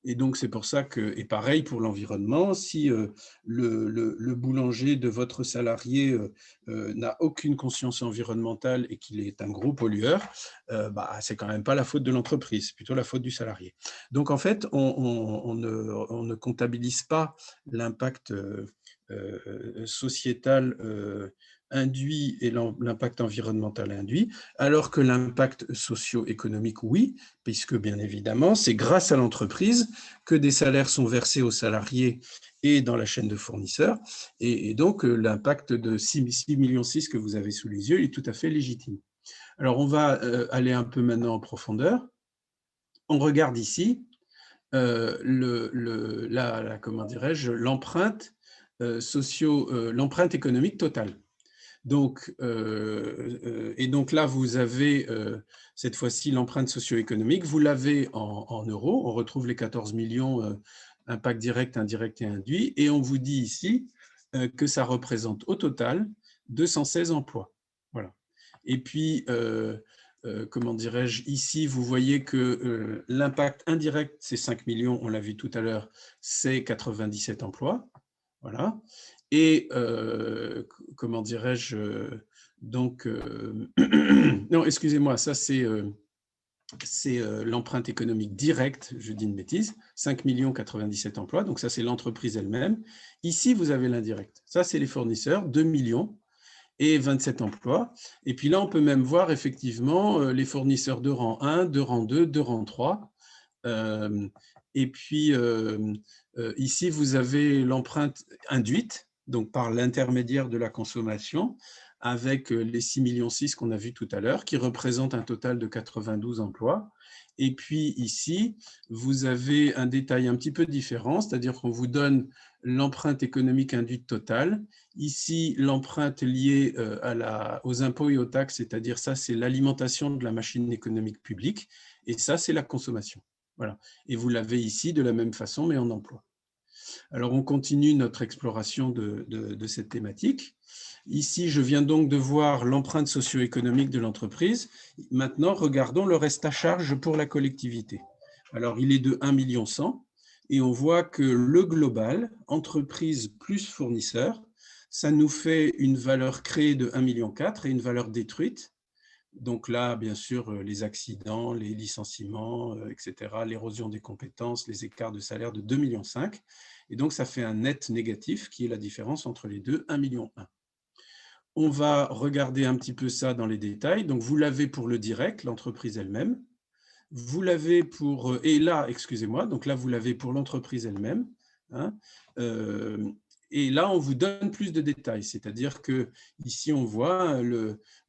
Et donc, c'est pour ça que, et pareil pour l'environnement, si le boulanger de votre salarié n'a aucune conscience environnementale et qu'il est un gros pollueur, c'est quand même pas la faute de l'entreprise, c'est plutôt la faute du salarié. Donc, en fait, on ne comptabilise pas l'impact sociétal induit et l'impact environnemental induit, alors que l'impact socio-économique, oui, puisque bien évidemment, c'est grâce à l'entreprise que des salaires sont versés aux salariés et dans la chaîne de fournisseurs. Et donc, l'impact de 6,6 millions que vous avez sous les yeux est tout à fait légitime. Alors, on va aller un peu maintenant en profondeur. On regarde ici comment dirais-je, l'empreinte l'empreinte économique totale. Donc, et donc là, vous avez cette fois-ci l'empreinte socio-économique. Vous l'avez en euros. On retrouve les 14 millions impact direct, indirect et induit. Et on vous dit ici que ça représente au total 216 emplois. Voilà. Et puis, comment dirais-je, ici, vous voyez que l'impact indirect, c'est 5 millions, on l'a vu tout à l'heure, c'est 97 emplois. Voilà. Et comment dirais-je, donc, non, excusez-moi, ça c'est l'empreinte économique directe, je dis une bêtise, 5 97 emplois, donc ça c'est l'entreprise elle-même. Ici, vous avez l'indirect. Ça, c'est les fournisseurs, 2 millions et 27 emplois. Et puis là, on peut même voir effectivement les fournisseurs de rang 1, de rang 2, de rang 3. Et puis ici, vous avez l'empreinte induite, donc par l'intermédiaire de la consommation, avec les 6,6 millions qu'on a vu tout à l'heure, qui représentent un total de 92 emplois. Et puis ici, vous avez un détail un petit peu différent, c'est-à-dire qu'on vous donne l'empreinte économique induite totale. Ici, l'empreinte liée aux impôts et aux taxes, c'est-à-dire ça, c'est l'alimentation de la machine économique publique, et ça, c'est la consommation. Voilà. Et vous l'avez ici de la même façon, mais en emploi. Alors, on continue notre exploration de cette thématique. Ici, je viens donc de voir l'empreinte socio-économique de l'entreprise. Maintenant, regardons le reste à charge pour la collectivité. Alors, il est de 1,1 million et on voit que le global, entreprise plus fournisseur, ça nous fait une valeur créée de 1,4 million et une valeur détruite. Donc là, bien sûr, les accidents, les licenciements, etc., l'érosion des compétences, les écarts de salaire de 2,5 millions. Et donc, ça fait un net négatif qui est la différence entre les deux, 1,1 million. On va regarder un petit peu ça dans les détails. Donc, vous l'avez pour le direct, l'entreprise elle-même. Vous l'avez pour… Et là, excusez-moi, donc là, vous l'avez pour l'entreprise elle-même. Hein, et là, on vous donne plus de détails, c'est-à-dire que ici, on voit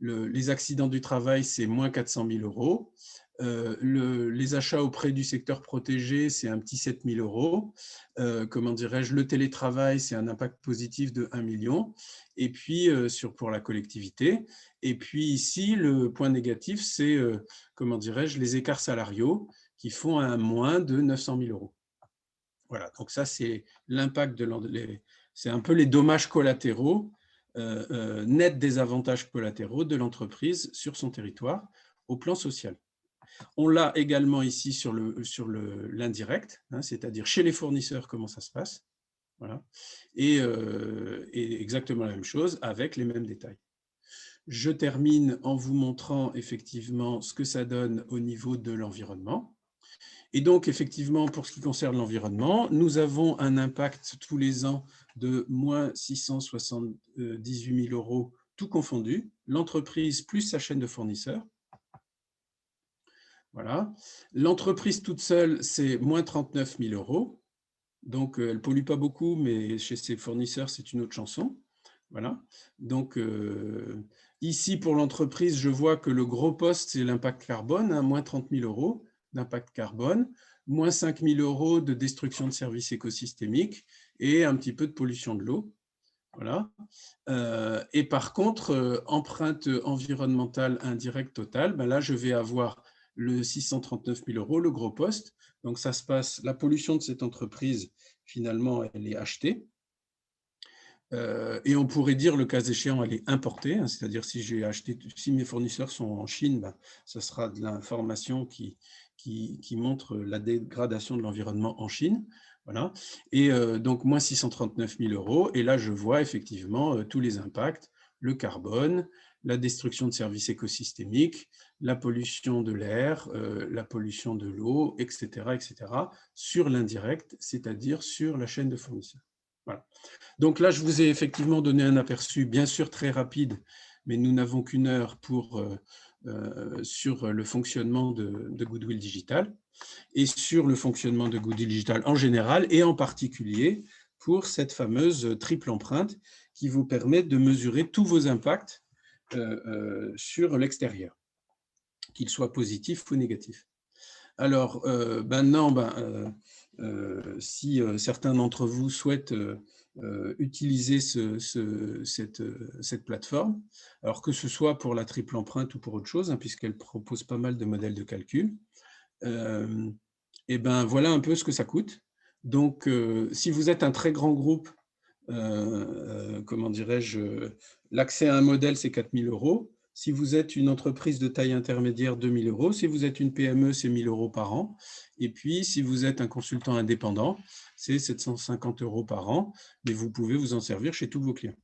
les accidents du travail, c'est moins 400 000 euros. Les achats auprès du secteur protégé, c'est un petit 7 000 euros. Comment dirais-je, le télétravail, c'est un impact positif de 1 million. Et puis, pour la collectivité. Et puis ici, le point négatif, c'est, comment dirais-je, les écarts salariaux qui font un moins de 900 000 euros. Voilà, donc ça, c'est l'impact c'est un peu les dommages collatéraux, nets des avantages collatéraux de l'entreprise sur son territoire au plan social. On l'a également ici sur l'indirect, hein, c'est-à-dire chez les fournisseurs, comment ça se passe. Voilà. Et exactement la même chose avec les mêmes détails. Je termine en vous montrant effectivement ce que ça donne au niveau de l'environnement. Et donc, effectivement, pour ce qui concerne l'environnement, nous avons un impact tous les ans de moins 678 000 euros, tout confondu, l'entreprise plus sa chaîne de fournisseurs. Voilà. L'entreprise toute seule, c'est moins 39 000 euros. Donc, elle ne pollue pas beaucoup, mais chez ses fournisseurs, c'est une autre chanson. Voilà. Donc, ici, pour l'entreprise, je vois que le gros poste, c'est l'impact carbone, hein, moins 30 000 euros d'impact carbone, moins 5 000 euros de destruction de services écosystémiques et un petit peu de pollution de l'eau. Voilà. Et par contre, empreinte environnementale indirecte totale, ben là, je vais avoir le 639 000 euros, le gros poste. Donc, ça se passe, la pollution de cette entreprise, finalement, elle est achetée. Et on pourrait dire, le cas échéant, elle est importée, hein, c'est-à-dire si mes fournisseurs sont en Chine, ben, ça sera de l'information qui qui montre la dégradation de l'environnement en Chine. Voilà. Et donc, moins 639 000 €. Et là, je vois effectivement tous les impacts, le carbone, la destruction de services écosystémiques, la pollution de l'air, la pollution de l'eau, etc., sur l'indirect, c'est-à-dire sur la chaîne de fournisseurs. Voilà. Donc là, je vous ai effectivement donné un aperçu, bien sûr très rapide, mais nous n'avons qu'une heure sur le fonctionnement de Goodwill Digital et sur le fonctionnement de Goodwill Digital en général et en particulier pour cette fameuse triple empreinte qui vous permet de mesurer tous vos impacts sur l'extérieur, qu'ils soient positifs ou négatifs. Alors maintenant, si certains d'entre vous souhaitent utiliser cette plateforme, alors que ce soit pour la triple empreinte ou pour autre chose, hein, puisqu'elle propose pas mal de modèles de calcul, et ben voilà un peu ce que ça coûte. Donc, si vous êtes un très grand groupe, comment dirais-je, l'accès à un modèle, c'est 4 000 €. Si vous êtes une entreprise de taille intermédiaire, 2 000 €. Si vous êtes une PME, c'est 1 000 € par an. Et puis, si vous êtes un consultant indépendant, c'est 750 € par an, mais vous pouvez vous en servir chez tous vos clients.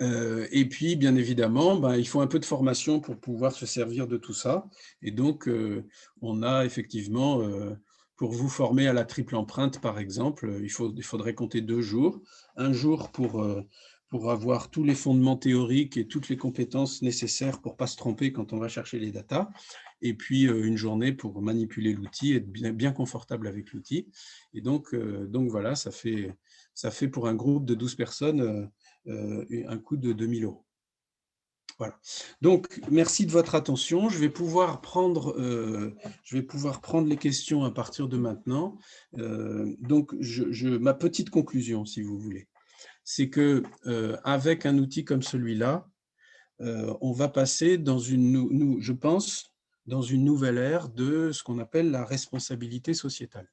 Et puis, bien évidemment, il faut un peu de formation pour pouvoir se servir de tout ça. Et donc, on a effectivement, pour vous former à la triple empreinte, par exemple, il faudrait compter 2 jours. Un jour pour avoir tous les fondements théoriques et toutes les compétences nécessaires pour ne pas se tromper quand on va chercher les datas. Et puis, une journée pour manipuler l'outil, être bien confortable avec l'outil. Et donc voilà, ça fait pour un groupe de 12 personnes un coût de 2 000 €. Voilà. Donc, merci de votre attention. Je vais pouvoir prendre les questions à partir de maintenant. Donc, ma petite conclusion, si vous voulez, c'est que avec un outil comme celui-là, on va passer je pense, dans une nouvelle ère de ce qu'on appelle la responsabilité sociétale.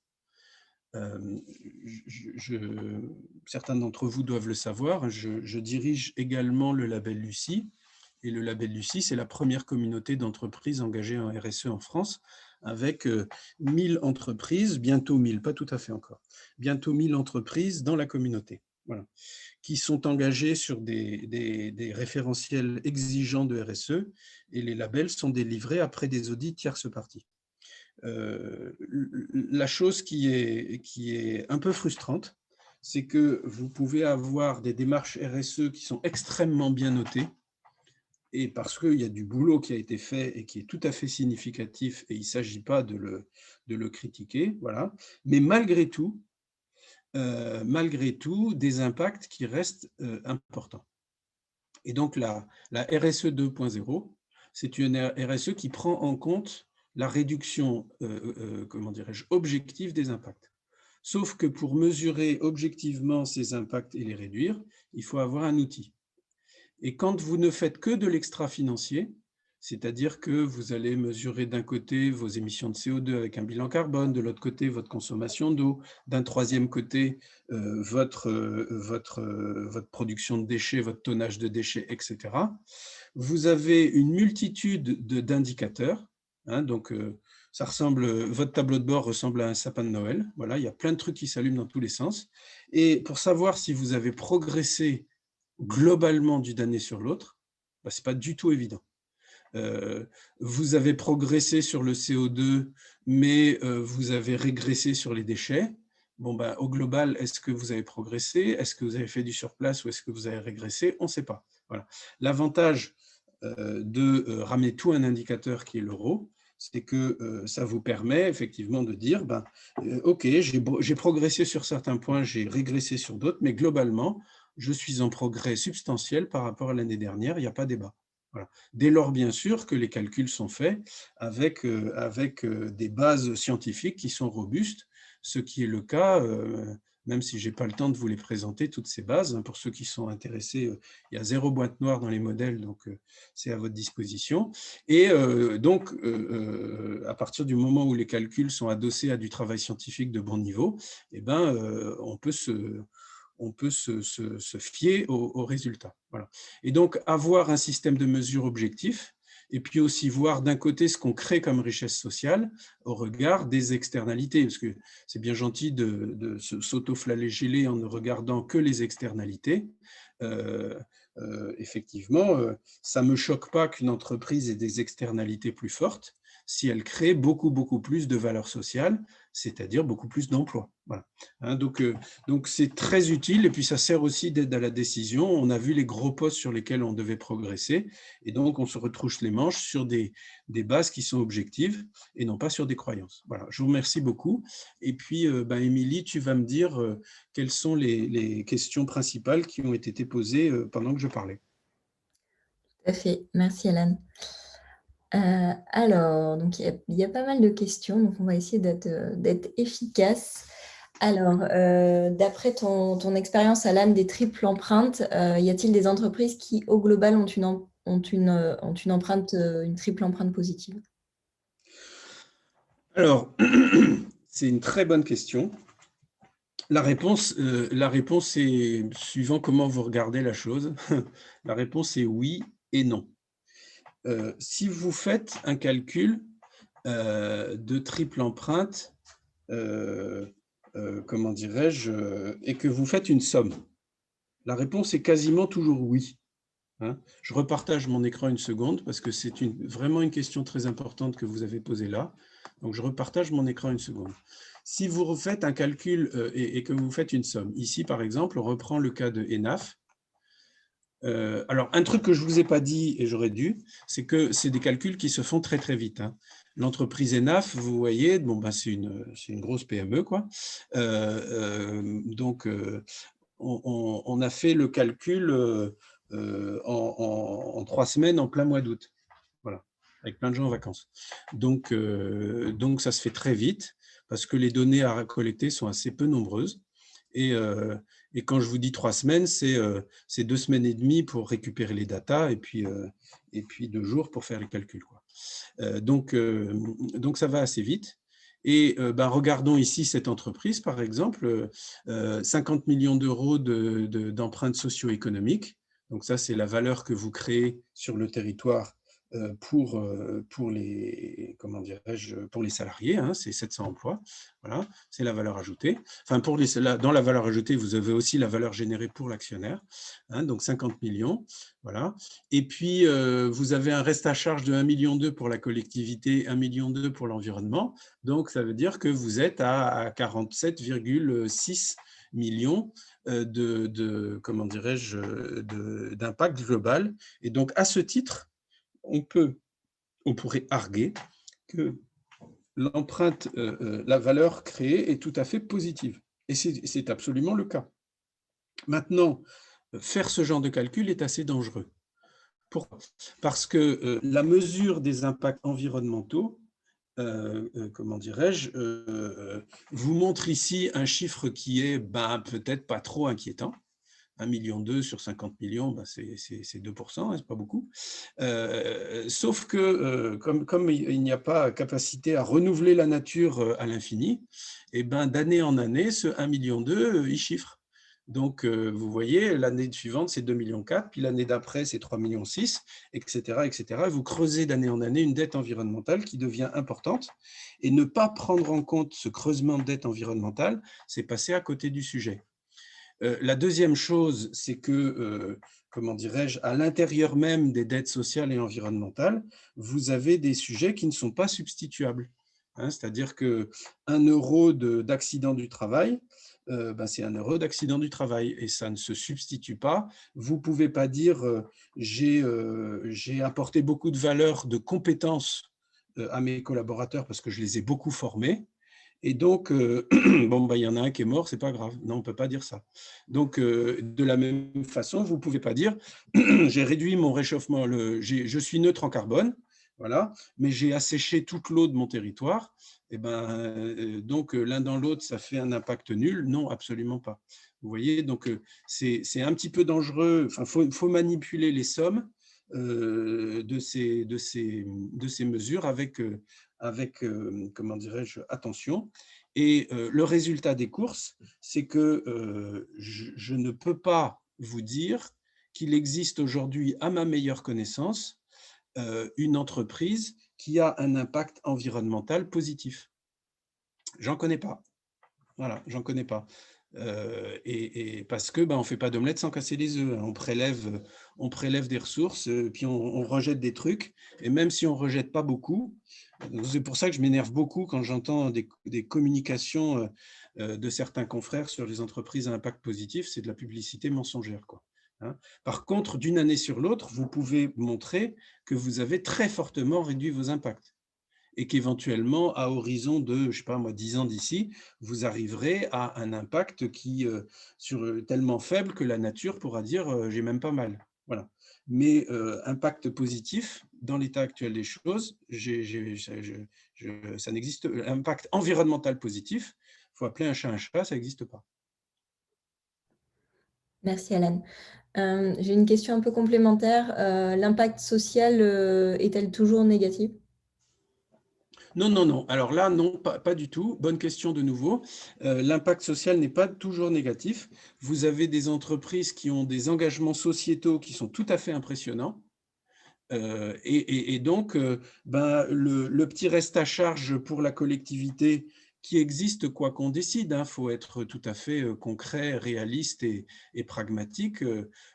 Certains d'entre vous doivent le savoir, je dirige également le label Lucie. Et le label Lucie, c'est la première communauté d'entreprises engagées en RSE en France, avec 1000 entreprises, bientôt 1000, pas tout à fait encore, bientôt 1000 entreprises dans la communauté, voilà, qui sont engagées sur des référentiels exigeants de RSE, et les labels sont délivrés après des audits tierces parties. La chose qui est un peu frustrante, c'est que vous pouvez avoir des démarches RSE qui sont extrêmement bien notées, et parce qu'il y a du boulot qui a été fait et qui est tout à fait significatif, et il ne s'agit pas de le critiquer, voilà. Mais malgré tout, des impacts qui restent importants. Et donc la RSE 2.0, c'est une RSE qui prend en compte la réduction, comment dirais-je, objective des impacts. Sauf que pour mesurer objectivement ces impacts et les réduire, il faut avoir un outil. Et quand vous ne faites que de l'extra-financier, c'est-à-dire que vous allez mesurer d'un côté vos émissions de CO2 avec un bilan carbone, de l'autre côté votre consommation d'eau, d'un troisième côté votre production de déchets, votre tonnage de déchets, etc. Vous avez une multitude d'indicateurs. Hein, donc, votre tableau de bord ressemble à un sapin de Noël. Voilà, il y a plein de trucs qui s'allument dans tous les sens. Et pour savoir si vous avez progressé globalement d'une année sur l'autre, ce n'est pas du tout évident. Vous avez progressé sur le CO2, mais vous avez régressé sur les déchets. Bon, au global, est-ce que vous avez progressé? Est-ce que vous avez fait du surplace ou est-ce que vous avez régressé? On ne sait pas. Voilà. L'avantage de ramener tout un indicateur qui est l'euro, c'est que ça vous permet effectivement de dire, ok, j'ai progressé sur certains points, j'ai régressé sur d'autres, mais globalement, je suis en progrès substantiel par rapport à l'année dernière, il n'y a pas débat. Voilà. Dès lors, bien sûr, que les calculs sont faits avec des bases scientifiques qui sont robustes, ce qui est le cas, même si je n'ai pas le temps de vous les présenter, toutes ces bases. Pour ceux qui sont intéressés, il y a 0 boîte noire dans les modèles, donc c'est à votre disposition. Et donc, à partir du moment où les calculs sont adossés à du travail scientifique de bon niveau, on peut se fier aux résultats. Voilà. Et donc, avoir un système de mesure objectif, et puis aussi voir d'un côté ce qu'on crée comme richesse sociale au regard des externalités, parce que c'est bien gentil de s'auto-flageller en ne regardant que les externalités. Effectivement, ça ne me choque pas qu'une entreprise ait des externalités plus fortes si elle crée beaucoup, beaucoup plus de valeur sociale, c'est-à-dire beaucoup plus d'emplois. Voilà. Hein, donc, c'est très utile, et puis ça sert aussi d'aide à la décision. On a vu les gros postes sur lesquels on devait progresser, et donc on se retrousse les manches sur des bases qui sont objectives et non pas sur des croyances. Voilà, je vous remercie beaucoup. Et puis, Émilie, tu vas me dire quelles sont les questions principales qui ont été posées pendant que je parlais. Tout à fait. Merci, Alan. Alors, donc il y a pas mal de questions, donc on va essayer d'être efficace. Alors, d'après ton expérience, Alan, des triples empreintes, y a-t-il des entreprises qui, au global, ont une empreinte, une triple empreinte positive? Alors, c'est une très bonne question. La réponse est, suivant comment vous regardez la chose, la réponse est oui et non. Si vous faites un calcul de triple empreinte, comment dirais-je, et que vous faites une somme, la réponse est quasiment toujours oui. Hein. Je repartage mon écran une seconde parce que c'est vraiment une question très importante que vous avez posée là. Donc, je repartage mon écran une seconde. Si vous refaites un calcul et que vous faites une somme, ici, par exemple, on reprend le cas de ENAF. Alors, un truc que je ne vous ai pas dit et j'aurais dû, c'est que c'est des calculs qui se font très, très vite. Hein. L'entreprise ENAF, vous voyez, bon, c'est une grosse PME, quoi. Donc, on a fait le calcul en 3 semaines, en plein mois d'août. Voilà, avec plein de gens en vacances. Donc, ça se fait très vite parce que les données à collecter sont assez peu nombreuses. Et quand je vous dis 3 semaines, c'est 2 semaines et demie pour récupérer les datas et puis 2 jours pour faire les calculs, quoi. Donc, ça va assez vite. Et regardons ici cette entreprise, par exemple, 50 millions d'euros d'empreintes socio-économiques. Donc ça, c'est la valeur que vous créez sur le territoire pour les, comment dirais-je, pour les salariés, hein, c'est 700 emplois. Voilà, c'est la valeur ajoutée. Enfin, dans la valeur ajoutée, vous avez aussi la valeur générée pour l'actionnaire, hein, donc 50 millions. Voilà. Et puis, vous avez un reste à charge de 1,2 million pour la collectivité, 1,2 million pour l'environnement. Donc, ça veut dire que vous êtes à 47,6 millions comment dirais-je, d'impact global. Et donc, à ce titre, on pourrait arguer que l'empreinte, la valeur créée est tout à fait positive. Et c'est absolument le cas. Maintenant, faire ce genre de calcul est assez dangereux. Pourquoi ? Parce que la mesure des impacts environnementaux, comment dirais-je, vous montre ici un chiffre qui est peut-être pas trop inquiétant. 1,2 million sur 50 millions, c'est 2%, hein, c'est pas beaucoup. Sauf que comme il n'y a pas capacité à renouveler la nature à l'infini, et d'année en année, ce 1,2 million, il chiffre. Donc, vous voyez, l'année suivante, c'est 2,4 millions, puis l'année d'après, c'est 3,6 millions, etc., etc. Vous creusez d'année en année une dette environnementale qui devient importante. Et ne pas prendre en compte ce creusement de dette environnementale, c'est passer à côté du sujet. La deuxième chose, c'est que, comment dirais-je, à l'intérieur même des dettes sociales et environnementales, vous avez des sujets qui ne sont pas substituables. Hein, c'est-à-dire que 1 euro d'accident du travail, c'est 1 euro d'accident du travail et ça ne se substitue pas. Vous ne pouvez pas dire j'ai apporté beaucoup de valeur, de compétences à mes collaborateurs parce que je les ai beaucoup formés. Et donc, il y en a un qui est mort, c'est pas grave. Non, on ne peut pas dire ça. Donc, de la même façon, vous ne pouvez pas dire j'ai réduit mon réchauffement, je suis neutre en carbone, voilà, mais j'ai asséché toute l'eau de mon territoire. Et donc, l'un dans l'autre, ça fait un impact nul. Non, absolument pas. Vous voyez, donc c'est un petit peu dangereux. Enfin, faut manipuler les sommes de ces mesures avec comment dirais-je, attention. Et le résultat des courses, c'est que je ne peux pas vous dire qu'il existe aujourd'hui, à ma meilleure connaissance, une entreprise qui a un impact environnemental positif? J'en connais pas. Voilà, j'en connais pas. Et parce que, on fait pas d'omelette sans casser les œufs, hein. On prélève des ressources, puis on rejette des trucs et même si on rejette pas beaucoup, c'est pour ça que je m'énerve beaucoup quand j'entends des communications, de certains confrères sur les entreprises à impact positif, c'est de la publicité mensongère, quoi, hein. Par contre, d'une année sur l'autre, vous pouvez montrer que vous avez très fortement réduit vos impacts et qu'éventuellement, à horizon de, je sais pas moi, 10 ans d'ici, vous arriverez à un impact tellement faible que la nature pourra dire j'ai même pas mal. Voilà. Mais impact positif, dans l'état actuel des choses, ça n'existe. Impact environnemental positif, il faut appeler un chat, ça n'existe pas. Merci Alan. J'ai une question un peu complémentaire. L'impact social est-elle toujours négatif? Non, non, non. Alors là, non, pas du tout. Bonne question de nouveau. L'impact social n'est pas toujours négatif. Vous avez des entreprises qui ont des engagements sociétaux qui sont tout à fait impressionnants. Et donc, le petit reste à charge pour la collectivité qui existe quoi qu'on décide, il faut être tout à fait concret, réaliste et pragmatique.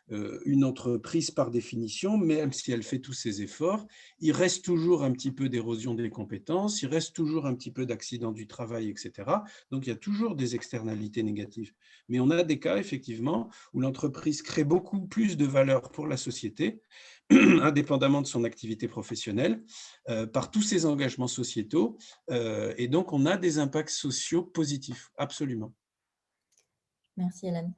Une entreprise, par définition, même si elle fait tous ses efforts, il reste toujours un petit peu d'érosion des compétences, il reste toujours un petit peu d'accident du travail, etc. Donc, il y a toujours des externalités négatives. Mais on a des cas, effectivement, où l'entreprise crée beaucoup plus de valeur pour la société, indépendamment de son activité professionnelle, par tous ses engagements sociétaux. Et donc, on a des impacts sociaux positifs, absolument. Merci Alan.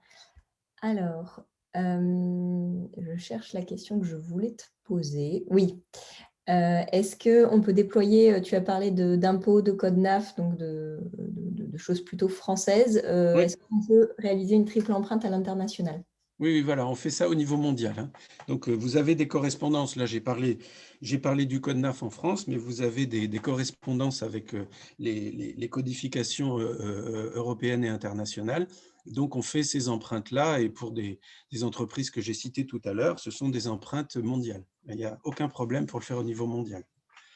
Alors, je cherche la question que je voulais te poser. Oui. Est-ce qu'on peut déployer, tu as parlé d'impôts, de code NAF, donc de choses plutôt françaises. Oui. Est-ce qu'on peut réaliser une triple empreinte à l'international? Oui, oui, voilà, on fait ça au niveau mondial, hein. Donc, vous avez des correspondances. Là, j'ai parlé du code NAF en France, mais vous avez des correspondances avec les codifications européennes et internationales. Donc, on fait ces empreintes-là, et pour des entreprises que j'ai citées tout à l'heure, ce sont des empreintes mondiales. Il n'y a aucun problème pour le faire au niveau mondial.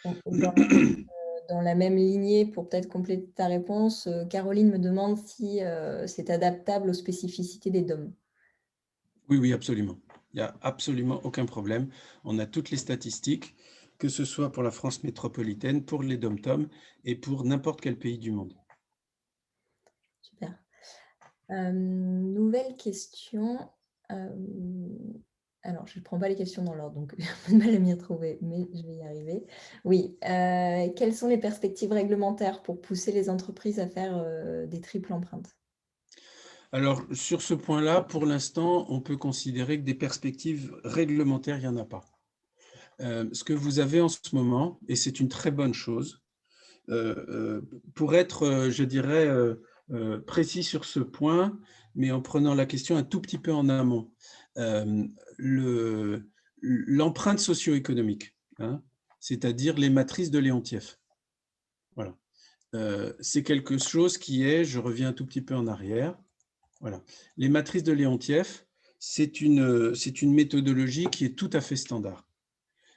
Dans la même lignée, pour peut-être compléter ta réponse, Caroline me demande si c'est adaptable aux spécificités des DOM. Oui, oui, absolument. Il n'y a absolument aucun problème. On a toutes les statistiques, que ce soit pour la France métropolitaine, pour les DOM-TOM et pour n'importe quel pays du monde. Super. Nouvelle question. Alors, je ne prends pas les questions dans l'ordre, donc j'ai un peu de mal à m'y retrouver, mais je vais y arriver. Oui. Quelles sont les perspectives réglementaires pour pousser les entreprises à faire des triples empreintes? Alors, sur ce point-là, pour l'instant, on peut considérer que des perspectives réglementaires, il n'y en a pas. Ce que vous avez en ce moment, et c'est une très bonne chose, pour être, je dirais, précis sur ce point, mais en prenant la question un tout petit peu en amont, l'empreinte socio-économique, hein, c'est-à-dire les matrices de Léontief. Voilà. C'est quelque chose qui est, je reviens un tout petit peu en arrière, voilà. Les matrices de Léontief, c'est une méthodologie qui est tout à fait standard.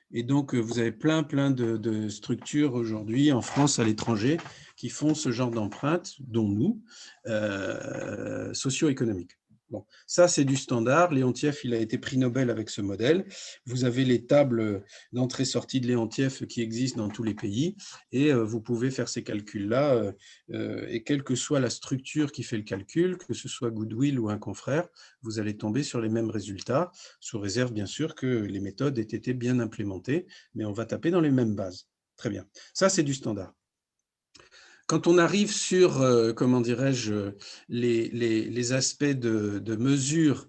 Et donc, vous avez plein de structures aujourd'hui en France, à l'étranger, qui font ce genre d'empreintes, dont nous, socio-économiques. Bon, ça, c'est du standard. Léontief, il a été prix Nobel avec ce modèle. Vous avez les tables d'entrée-sortie de Léontief qui existent dans tous les pays et vous pouvez faire ces calculs-là. Et quelle que soit la structure qui fait le calcul, que ce soit Goodwill ou un confrère, vous allez tomber sur les mêmes résultats, sous réserve bien sûr que les méthodes aient été bien implémentées, mais on va taper dans les mêmes bases. Très bien. Ça, c'est du standard. Quand on arrive sur, comment dirais-je, les aspects de mesure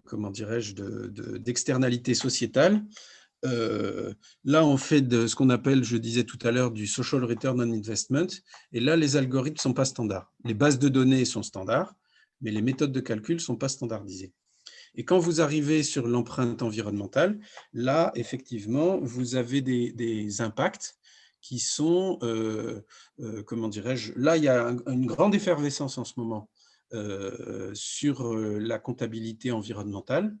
comment dirais-je, d'externalité sociétale, là, on fait de ce qu'on appelle, je disais tout à l'heure, du social return on investment. Et là, les algorithmes ne sont pas standards. Les bases de données sont standards, mais les méthodes de calcul ne sont pas standardisées. Et quand vous arrivez sur l'empreinte environnementale, là, effectivement, vous avez des impacts qui sont, comment dirais-je, là, il y a une grande effervescence en ce moment sur la comptabilité environnementale.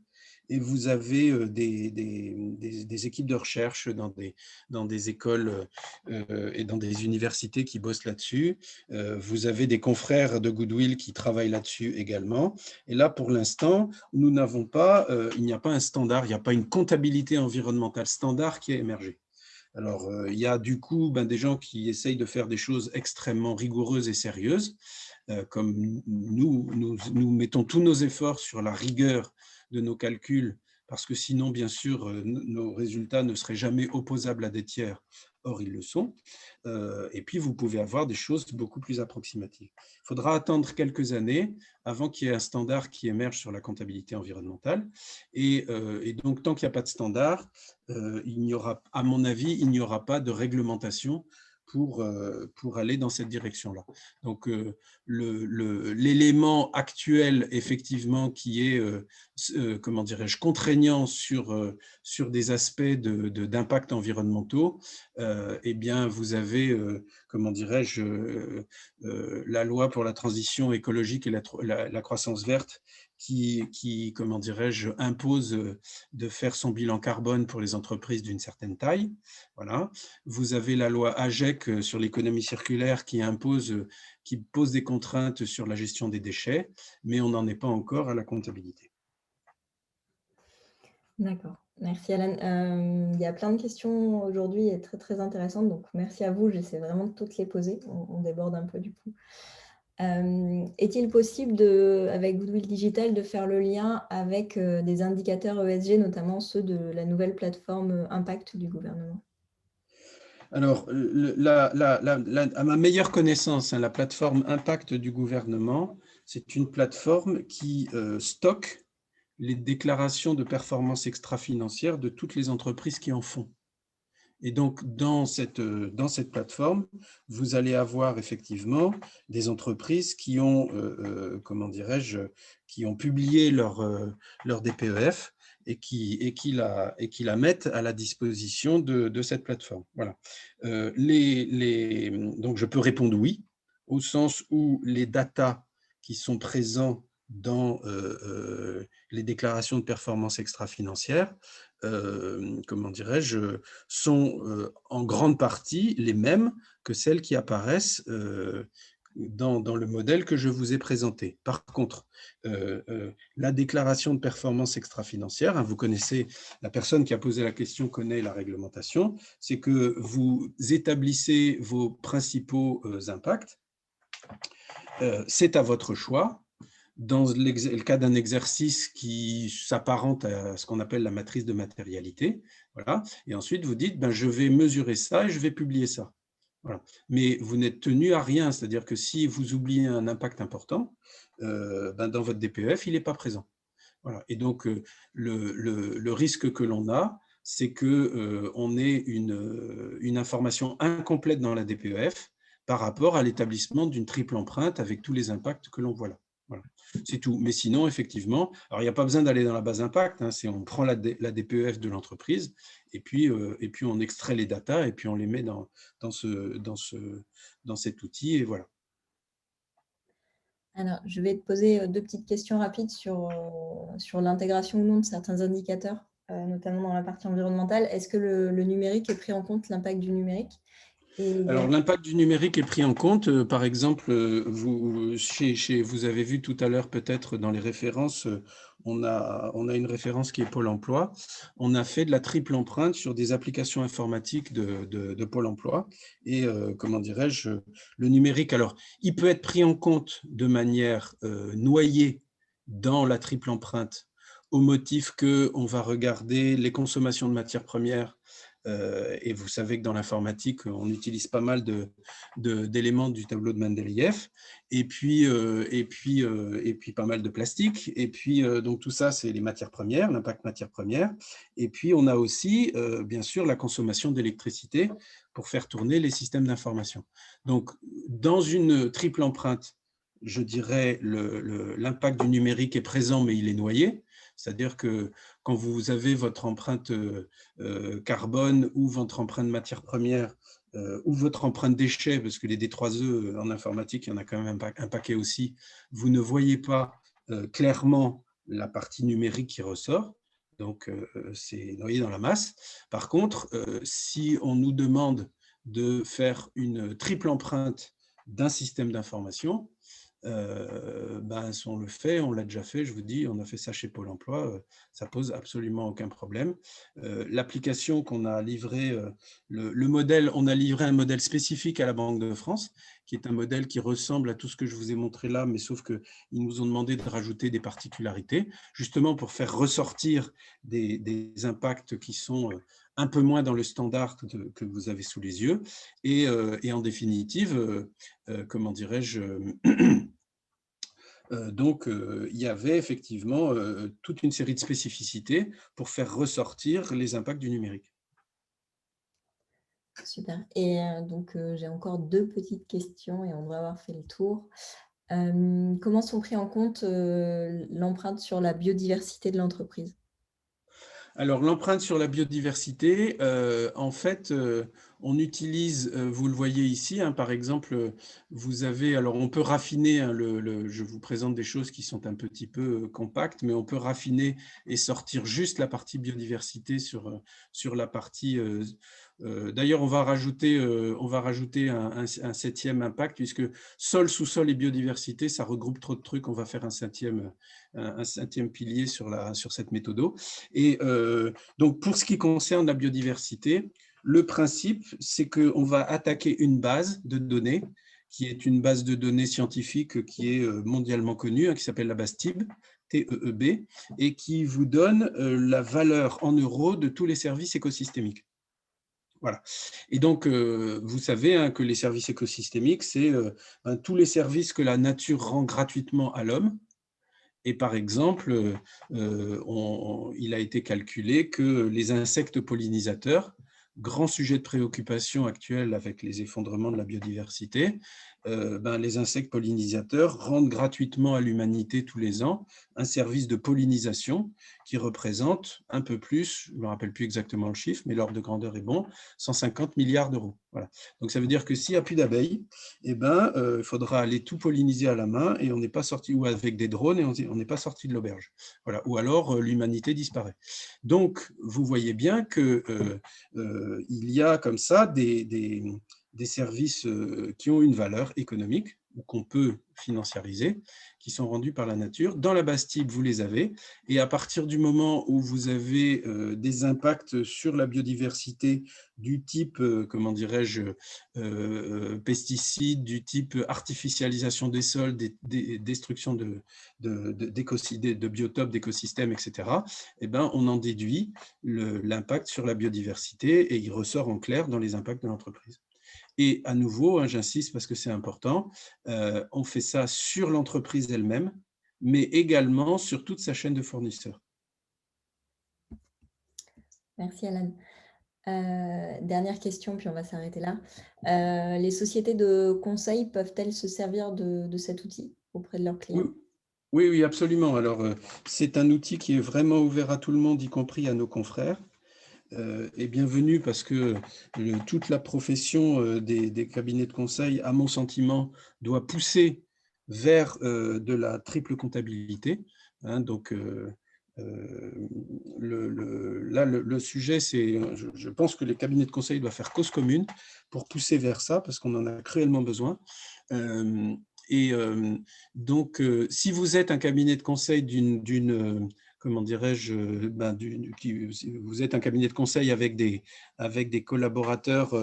et vous avez des équipes de recherche dans des écoles et dans des universités qui bossent là-dessus. Vous avez des confrères de Goodwill qui travaillent là-dessus également. Et là, pour l'instant, nous n'avons pas, il n'y a pas un standard, il n'y a pas une comptabilité environnementale standard qui a émergé. Alors, il y a du coup des gens qui essayent de faire des choses extrêmement rigoureuses et sérieuses, comme nous mettons tous nos efforts sur la rigueur de nos calculs, parce que sinon, bien sûr, nos résultats ne seraient jamais opposables à des tiers. Or, ils le sont. Et puis, vous pouvez avoir des choses beaucoup plus approximatives. Il faudra attendre quelques années avant qu'il y ait un standard qui émerge sur la comptabilité environnementale. Et donc, tant qu'il n'y a pas de standard, il n'y aura, à mon avis, il n'y aura pas de réglementation pour aller dans cette direction-là. Donc, l'élément actuel, effectivement, qui est, comment dirais-je, contraignant sur des aspects d'impact environnementaux, eh bien, vous avez, comment dirais-je, la loi pour la transition écologique et la croissance verte qui, comment dirais-je, impose de faire son bilan carbone pour les entreprises d'une certaine taille. Voilà. Vous avez la loi AGEC sur l'économie circulaire qui pose des contraintes sur la gestion des déchets, mais on n'en est pas encore à la comptabilité. D'accord. Merci Alan. Il y a plein de questions aujourd'hui et très très intéressantes, donc merci à vous. J'essaie vraiment de toutes les poser. On déborde un peu du coup. Est-il possible, avec Goodwill Digital, de faire le lien avec des indicateurs ESG, notamment ceux de la nouvelle plateforme Impact du gouvernement? Alors, à ma meilleure connaissance, la plateforme Impact du gouvernement, c'est une plateforme qui stocke les déclarations de performance extra-financière de toutes les entreprises qui en font. Et donc, dans cette plateforme, vous allez avoir effectivement des entreprises qui ont, comment dirais-je, qui ont publié leur DPEF et qui la mettent à la disposition de cette plateforme. Voilà. Donc, je peux répondre oui, au sens où les datas qui sont présents dans les déclarations de performance extra-financière, comment dirais-je, sont en grande partie les mêmes que celles qui apparaissent dans le modèle que je vous ai présenté. Par contre, la déclaration de performance extra-financière, vous connaissez, la personne qui a posé la question connaît la réglementation, c'est que vous établissez vos principaux impacts, c'est à votre choix. Dans le cas d'un exercice qui s'apparente à ce qu'on appelle la matrice de matérialité, voilà. Et ensuite, vous dites, je vais mesurer ça et je vais publier ça. Voilà. Mais vous n'êtes tenu à rien, c'est-à-dire que si vous oubliez un impact important, dans votre DPEF, il n'est pas présent. Voilà. Et donc, le risque que l'on a, c'est qu'on ait une information incomplète dans la DPEF par rapport à l'établissement d'une triple empreinte avec tous les impacts que l'on voit là. Voilà. C'est tout. Mais sinon, effectivement, alors il n'y a pas besoin d'aller dans la base impact, on prend la DPEF de l'entreprise et puis on extrait les datas et puis on les met dans cet outil et voilà. Alors, je vais te poser deux petites questions rapides sur l'intégration ou non de certains indicateurs, notamment dans la partie environnementale. Est-ce que le numérique est pris en compte, l'impact du numérique? Alors, l'impact du numérique est pris en compte. Par exemple, vous avez vu tout à l'heure peut-être dans les références, on a une référence qui est Pôle emploi. On a fait de la triple empreinte sur des applications informatiques de Pôle emploi. Et comment dirais-je, le numérique, alors, il peut être pris en compte de manière noyée dans la triple empreinte au motif qu'on va regarder les consommations de matières premières. Et vous savez que dans l'informatique, on utilise pas mal d'éléments du tableau de Mendeleïev, et puis pas mal de plastique. Et puis, donc tout ça, c'est les matières premières, l'impact matières premières. Et puis, on a aussi, bien sûr, la consommation d'électricité pour faire tourner les systèmes d'information. Donc, dans une triple empreinte, je dirais l'impact du numérique est présent, mais il est noyé. C'est-à-dire que quand vous avez votre empreinte carbone ou votre empreinte matière première ou votre empreinte déchets, parce que les D3E en informatique, il y en a quand même un paquet aussi, vous ne voyez pas clairement la partie numérique qui ressort. Donc, c'est noyé dans la masse. Par contre, si on nous demande de faire une triple empreinte d'un système d'information, ben, si on le fait, on l'a déjà fait, je vous dis, on a fait ça chez Pôle emploi, ça pose absolument aucun problème. L'application qu'on a livrée, le modèle, on a livré un modèle spécifique à la Banque de France, qui est un modèle qui ressemble à tout ce que je vous ai montré là, mais sauf qu'ils nous ont demandé de rajouter des particularités, justement pour faire ressortir des impacts qui sont un peu moins dans le standard que vous avez sous les yeux. Et en définitive, comment dirais-je, donc, il y avait effectivement toute une série de spécificités pour faire ressortir les impacts du numérique. Super. Et donc, j'ai encore 2 petites questions et on devrait avoir fait le tour. Comment sont pris en compte, l'empreinte sur la biodiversité de l'entreprise? Alors, l'empreinte sur la biodiversité, en fait, on utilise, vous le voyez ici, hein, par exemple, vous avez, alors on peut raffiner, hein, je vous présente des choses qui sont un petit peu compactes, mais on peut raffiner et sortir juste la partie biodiversité sur la partie. D'ailleurs, on va rajouter un septième impact, puisque sol, sous-sol et biodiversité, ça regroupe trop de trucs. On va faire un septième pilier sur cette méthode. Et donc, pour ce qui concerne la biodiversité, le principe, c'est qu'on va attaquer une base de données, qui est une base de données scientifique qui est mondialement connue, hein, qui s'appelle la base TEEB, T-E-E-B, et qui vous donne la valeur en euros de tous les services écosystémiques. Voilà. Et donc, vous savez, hein, que les services écosystémiques, c'est tous les services que la nature rend gratuitement à l'homme. Et par exemple, il a été calculé que les insectes pollinisateurs, grand sujet de préoccupation actuel avec les effondrements de la biodiversité, les insectes pollinisateurs rendent gratuitement à l'humanité tous les ans un service de pollinisation qui représente un peu plus, je ne me rappelle plus exactement le chiffre, mais l'ordre de grandeur est bon, 150 milliards d'euros. Voilà. Donc ça veut dire que s'il n'y a plus d'abeilles, il faudra aller tout polliniser à la main et on n'est pas sorti, ou avec des drones, et on n'est pas sorti de l'auberge. Voilà. Ou alors l'humanité disparaît. Donc vous voyez bien que il y a comme ça des services qui ont une valeur économique ou qu'on peut financiariser, qui sont rendus par la nature. Dans la base type, vous les avez. Et à partir du moment où vous avez des impacts sur la biodiversité du type, comment dirais-je, pesticides, du type artificialisation des sols, destruction de biotopes, d'écosystèmes, etc., eh ben, on en déduit l'impact sur la biodiversité et il ressort en clair dans les impacts de l'entreprise. Et à nouveau, hein, j'insiste parce que c'est important, on fait ça sur l'entreprise elle-même, mais également sur toute sa chaîne de fournisseurs. Merci Alan. Dernière question, puis on va s'arrêter là. Les sociétés de conseil peuvent-elles se servir de cet outil auprès de leurs Oui, clients? oui, oui, absolument. Alors, c'est un outil qui est vraiment ouvert à tout le monde, y compris à nos confrères. Et bienvenue parce que toute la profession des cabinets de conseil, à mon sentiment, doit pousser vers de la triple comptabilité. Hein, donc, là, le sujet, c'est, je pense que les cabinets de conseil doivent faire cause commune pour pousser vers ça, parce qu'on en a cruellement besoin. Euh, et donc, si vous êtes un cabinet de conseil comment dirais-je, vous êtes un cabinet de conseil avec des collaborateurs,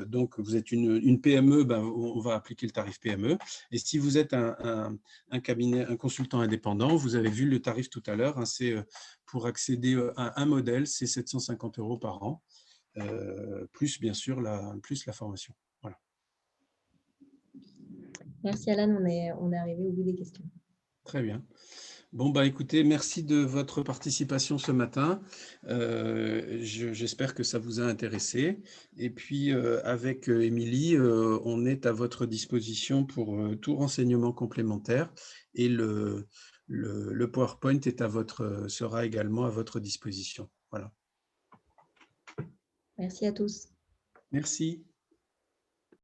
donc vous êtes une PME, on va appliquer le tarif PME. Et si vous êtes un cabinet, un consultant indépendant, vous avez vu le tarif tout à l'heure, hein, c'est pour accéder à un modèle, c'est 750 € par an, plus bien sûr plus la formation. Voilà. Merci Alan, on est arrivé au bout des questions. Très bien. Bon, écoutez, merci de votre participation ce matin. J'espère que ça vous a intéressé. Et puis, avec Émilie, on est à votre disposition pour tout renseignement complémentaire. Et le PowerPoint sera également à votre disposition. Voilà. Merci à tous. Merci.